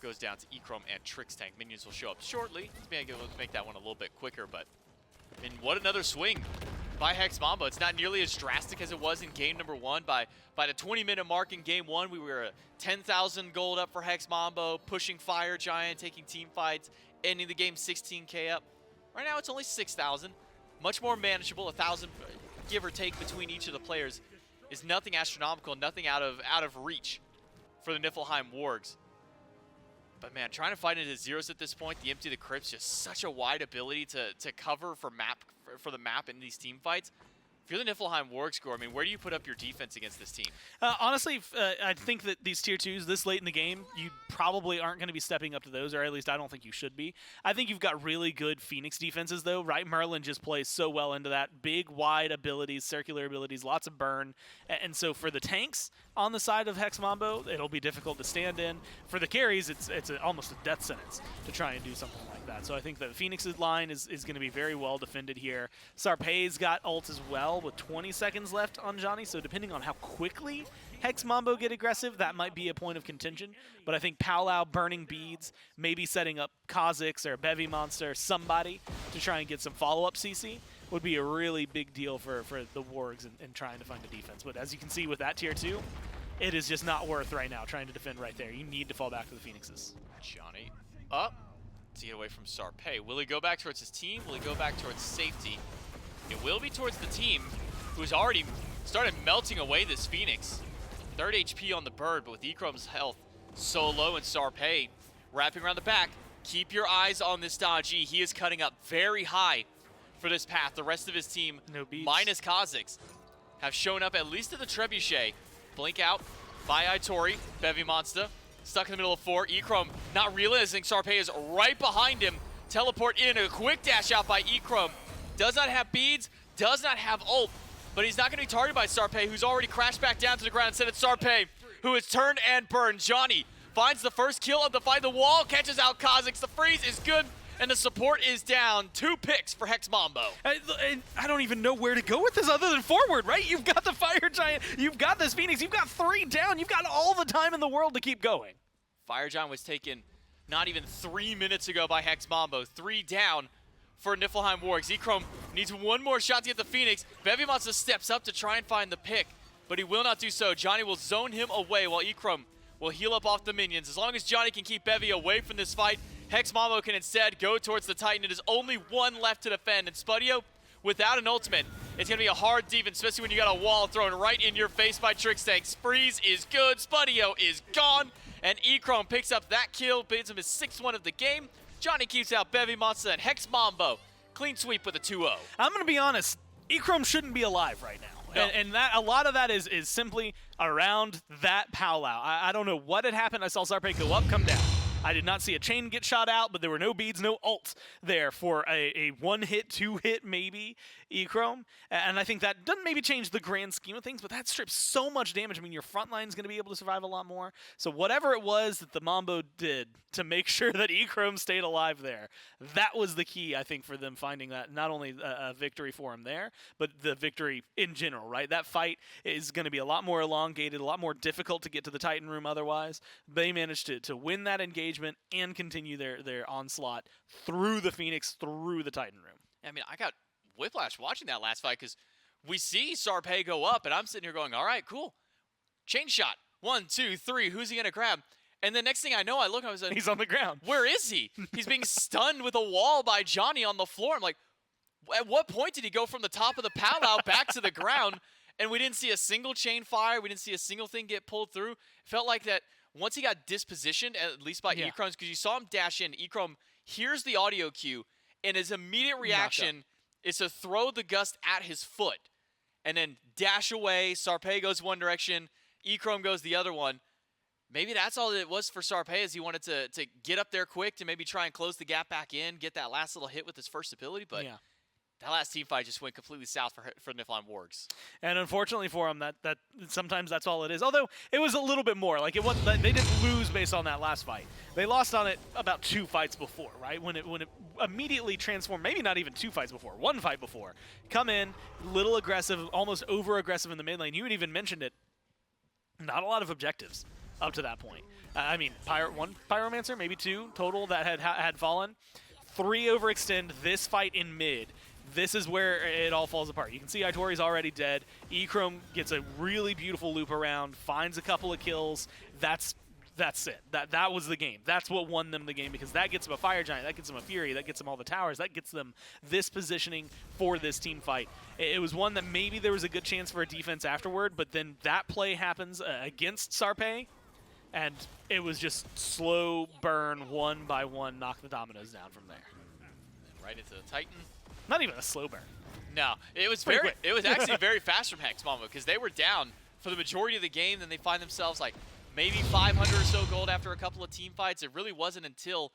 goes down to E-Chrome and Trix Tank. Minions will show up shortly. Let's make that one a little bit quicker, but I mean, what another swing by Hex Mambo. It's not nearly as drastic as it was in game number 1. By the 20-minute mark in game 1, we were 10,000 gold up for Hex Mambo, pushing Fire Giant, taking team fights, ending the game 16K up. Right now it's only 6,000. Much more manageable. 1,000 give or take between each of the players is nothing astronomical, nothing out of reach for the Niflheim Wargs. But man, trying to fight into Zeros at this point, the Empty the Crypt's just such a wide ability to cover for the map in these team fights. If you're the Niflheim Warg score, I mean, where do you put up your defense against this team? Honestly, I think that these tier 2s this late in the game, you probably aren't going to be stepping up to those, or at least I don't think you should be. I think you've got really good Phoenix defenses, though, right? Merlin just plays so well into that. Big, wide abilities, circular abilities, lots of burn. And so for the tanks on the side of Hex Mambo, it'll be difficult to stand in. For the carries, it's almost a death sentence to try and do something like that. So I think that Phoenix's line is going to be very well defended here. Sarpei's got ult as well with 20 seconds left on Johnny, so depending on how quickly Hex Mambo get aggressive, that might be a point of contention. But I think Palau burning beads, maybe setting up Kha'Zix or Bevimonster, somebody to try and get some follow-up CC would be a really big deal for the Wargs in trying to find a defense. But as you can see with that tier 2, it is just not worth right now trying to defend right there. You need to fall back to the Phoenixes. Johnny up to get away from Sarpei. Will he go back towards his team? Will he go back towards safety? It will be towards the team who's already started melting away this Phoenix. 3rd HP on the bird, but with E-Chrome's health so low and Sarpei wrapping around the back. Keep your eyes on this Dodgy. He is cutting up very high for this path. The rest of his team, no beats, minus Kha'Zix, have shown up at least at the Trebuchet. Blink out by Itori. Bevimonster stuck in the middle of 4. E-Chrome not realizing Sarpei is right behind him. Teleport in, a quick dash out by E-Chrome. Does not have beads, does not have ult, but he's not going to be targeted by Sarpei, who's already crashed back down to the ground. Instead, it's Sarpei, who is turned and burned. Johnny finds the first kill of the fight. The wall catches out Kha'Zix. The freeze is good, and the support is down. 2 picks for Hex Mambo. I don't even know where to go with this other than forward, right? You've got the Fire Giant, you've got this Phoenix, you've got 3 down, you've got all the time in the world to keep going. Fire Giant was taken not even 3 minutes ago by Hex Mambo. 3 down for Niflheim Wargs. E-Chrome needs 1 more shot to get the Phoenix. Bevimonster steps up to try and find the pick, but he will not do so. Johnny will zone him away while E-Chrome will heal up off the minions. As long as Johnny can keep Bevy away from this fight, Hex Mambo can instead go towards the Titan. It is only 1 left to defend, and Spudio, without an ultimate, it's going to be a hard defense, especially when you got a wall thrown right in your face by Trix Tank. Freeze is good, Spudio is gone, and E-Chrome picks up that kill, bids him his 6th one of the game. Johnny keeps out Bevimonster, and Hex Mambo clean sweep with a 2-0. I'm going to be honest, E-Chrome shouldn't be alive right now. No. And that a lot of that is simply around that Palau. I don't know what had happened. I saw Sarpei go up, come down. I did not see a chain get shot out, but there were no beads, no ults there for a one-hit, two-hit maybe E-Chrome. And I think that doesn't maybe change the grand scheme of things, but that strips so much damage. I mean, your front line is going to be able to survive a lot more. So whatever it was that the Mambo did to make sure that E-Chrome stayed alive there, that was the key, I think, for them finding that not only a victory for him there, but the victory in general, right? That fight is going to be a lot more elongated, a lot more difficult to get to the Titan room otherwise. They managed to win that engagement and continue their onslaught through the Phoenix, through the Titan room. I mean, I got whiplash watching that last fight because we see Sarpé go up, and I'm sitting here going, all right, cool. Chain shot. 1, 2, 3. Who's he going to grab? And the next thing I know, I look, I was like, he's on the ground. Where is he? He's being stunned with a wall by Johnny on the floor. I'm like, at what point did he go from the top of the powwow back to the ground? And we didn't see a single chain fire. We didn't see a single thing get pulled through. It felt like that once he got dispositioned, at least by E-Chrome's, because you saw him dash in. E-Chrome hears the audio cue, and his immediate reaction is to throw the gust at his foot and then dash away. Sarpé goes one direction. E-Chrome goes the other one. Maybe that's all it was for Sarpé, is he wanted to get up there quick to maybe try and close the gap back in, get that last little hit with his first ability, but that last team fight just went completely south for Niflheim Wargs. And unfortunately for him, that sometimes that's all it is. Although it was a little bit more. Like it wasn't, they didn't lose based on that last fight. They lost on it about 2 fights before, right? When it immediately transformed, maybe not even 2 fights before, 1 fight before. Come in, little aggressive, almost over-aggressive in the mid lane. You had even mentioned it. Not a lot of objectives up to that point. I mean, 1 Pyromancer, maybe 2 total that had fallen. 3 overextend this fight in mid. This is where it all falls apart. You can see Aitori's already dead. E-Chrome gets a really beautiful loop around, finds a couple of kills. That's it. That was the game. That's what won them the game, because that gets them a Fire Giant, that gets them a Fury, that gets them all the towers, that gets them this positioning for this team fight. It was one that maybe there was a good chance for a defense afterward, but then that play happens against Sarpé, and it was just slow burn, one by one, knock the dominoes down from there. Right into the Titan. Not even a slow burn. No, it was Pretty quick. It was actually very fast from Hex Mambo, because they were down for the majority of the game. Then they find themselves like maybe 500 or so gold after a couple of team fights. It really wasn't until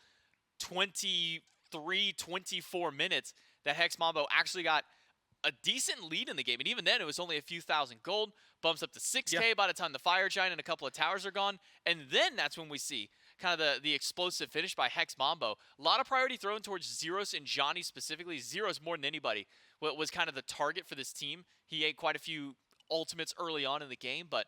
23, 24 minutes that Hex Mambo actually got a decent lead in the game. And even then, it was only a few thousand gold. Bumps up to 6K by the time the Fire Giant and a couple of towers are gone. And then that's when we see kind of the explosive finish by Hex Mambo. A lot of priority thrown towards Zeros and Johnny specifically. Zeros more than anybody was kind of the target for this team. He ate quite a few ultimates early on in the game, but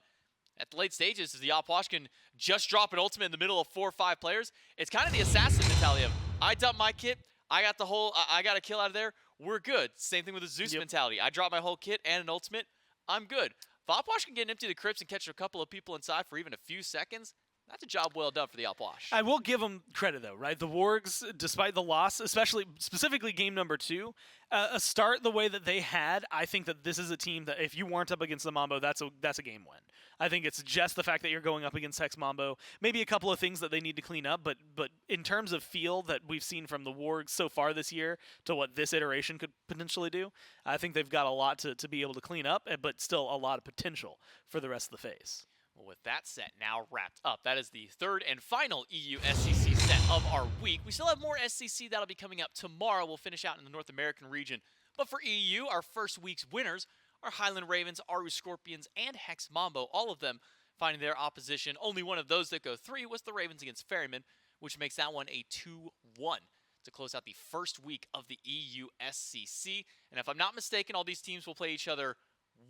at the late stages, as the Opwash can just drop an ultimate in the middle of 4 or 5 players, it's kind of the assassin mentality of, I dump my kit, I got I got a kill out of there, we're good. Same thing with the Zeus mentality. I drop my whole kit and an ultimate, I'm good. If Opwash can get empty the crypts and catch a couple of people inside for even a few seconds, that's a job well done for the Opwash. I will give them credit, though, right? The Wargs, despite the loss, specifically game number 2, a start the way that they had, I think that this is a team that if you weren't up against the Mambo, that's a game win. I think it's just the fact that you're going up against Hex Mambo. Maybe a couple of things that they need to clean up, but in terms of feel that we've seen from the Wargs so far this year to what this iteration could potentially do, I think they've got a lot to be able to clean up, but still a lot of potential for the rest of the phase. Well, with that set now wrapped up, that is the 3rd and final EU SCC set of our week. We still have more SCC that'll be coming up tomorrow. We'll finish out in the North American region. But for EU, our first week's winners are Highland Ravens, Aru Scorpions, and Hex Mambo, all of them finding their opposition. Only one of those that go 3 was the Ravens against Ferryman, which makes that one a 2-1 to close out the first week of the EU SCC. And if I'm not mistaken, all these teams will play each other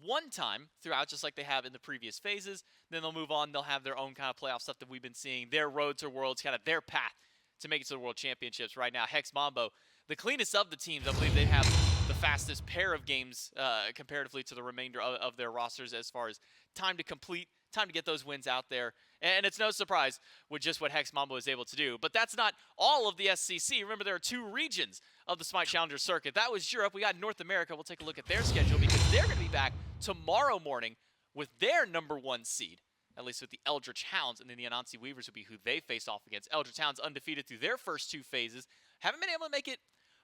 one time throughout, just like they have in the previous phases. Then they'll move on. They'll have their own kind of playoff stuff that we've been seeing, their road to worlds, kind of their path to make it to the World Championships. Right now, Hex Mambo, the cleanest of the teams. I believe they have the fastest pair of games comparatively to the remainder of their rosters as far as time to complete, time to get those wins out there. And it's no surprise with just what Hex Mambo is able to do. But that's not all of the SCC. Remember, there are 2 regions of the SMITE Challenger Circuit. That was Europe. We got North America. We'll take a look at their schedule because they're going to be back tomorrow morning with their #1 seed, at least with the Eldritch Hounds, and then the Anansi Weavers will be who they face off against. Eldritch Hounds undefeated through their first 2 phases. Haven't been able to make it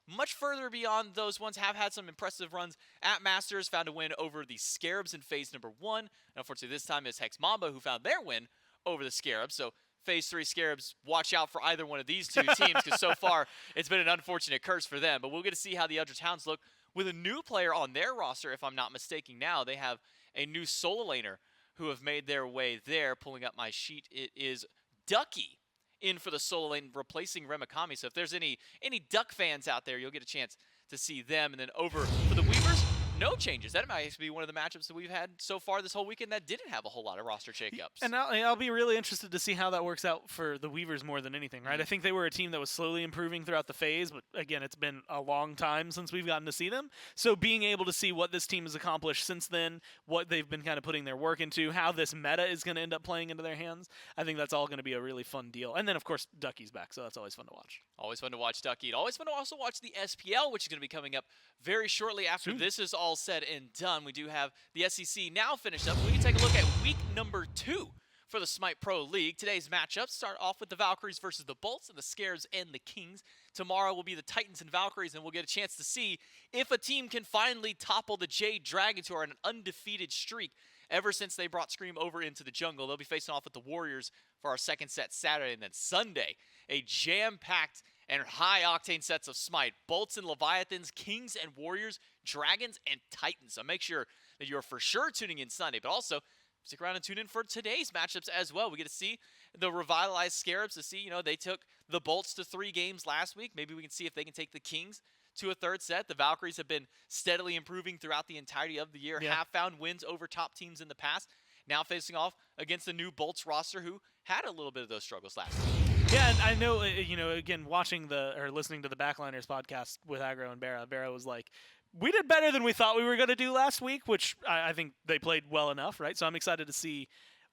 much further beyond those ones. Have had some impressive runs at Masters, found a win over the Scarabs in phase #1. And unfortunately, this time it's Hex Mambo who found their win over the Scarabs. So Phase 3 Scarabs watch out for either one of these two teams because so far it's been an unfortunate curse for them. But we'll get to see how the Eldritch Hounds look with a new player on their roster, if I'm not mistaken now. They have a new solo laner who have made their way there. Pulling up my sheet, it is Ducky in for the solo lane, replacing Remikami. So if there's any Duck fans out there, you'll get a chance to see them. And then over for the Weavers, no changes. That might actually be one of the matchups that we've had so far this whole weekend that didn't have a whole lot of roster shakeups. And I'll be really interested to see how that works out for the Weavers more than anything, right? I think they were a team that was slowly improving throughout the phase, but again, it's been a long time since we've gotten to see them. So being able to see what this team has accomplished since then, what they've been kind of putting their work into, how this meta is going to end up playing into their hands, I think that's all going to be a really fun deal. And then, of course, Ducky's back, so that's always fun to watch. Always fun to watch Ducky. And always fun to also watch the SPL, which is going to be coming up very shortly after this is all said and done. We do have the SEC now finished up. We can take a look at week number 2 for the SMITE Pro League. Today's matchups start off with the Valkyries versus the Bolts and the Scares and the Kings. Tomorrow will be the Titans and Valkyries, and we'll get a chance to see if a team can finally topple the Jade Dragons, who are on an undefeated streak ever since they brought Scream over into the jungle. They'll be facing off with the Warriors for our second set Saturday, and then Sunday, a jam-packed and high-octane sets of SMITE. Bolts and Leviathans, Kings and Warriors, Dragons and Titans. So make sure that you're for sure tuning in Sunday, but also stick around and tune in for today's matchups as well. We get to see the revitalized Scarabs to see, they took the Bolts to 3 games last week. Maybe we can see if they can take the Kings to a third set. The Valkyries have been steadily improving throughout the entirety of the year, have found wins over top teams in the past. Now facing off against the new Bolts roster who had a little bit of those struggles last week. Yeah, and I know, again, listening to the Backliners podcast with Aggro and Barra was like, we did better than we thought we were going to do last week, which I think they played well enough, right? So I'm excited to see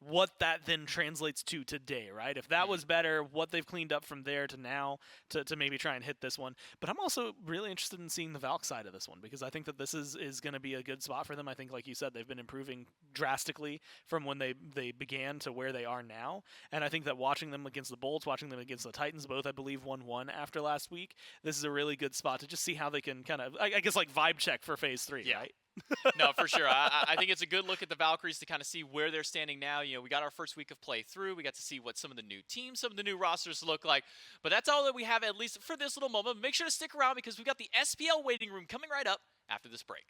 what that then translates to today, right? If that was better, what they've cleaned up from there to now to maybe try and hit this one. But I'm also really interested in seeing the Valk side of this one because I think that this is going to be a good spot for them. I think, like you said, they've been improving drastically from when they began to where they are now. And I think that watching them against the Bolts, watching them against the Titans, both, I believe, 1-1 after last week, this is a really good spot to just see how they can kind of, I guess, like vibe check for Phase 3, right? No, for sure. I think it's a good look at the Valkyries to kind of see where they're standing now. We got our first week of play through. We got to see what some of the new teams, some of the new rosters look like. But that's all that we have, at least for this little moment. Make sure to stick around because we've got the SPL waiting room coming right up after this break.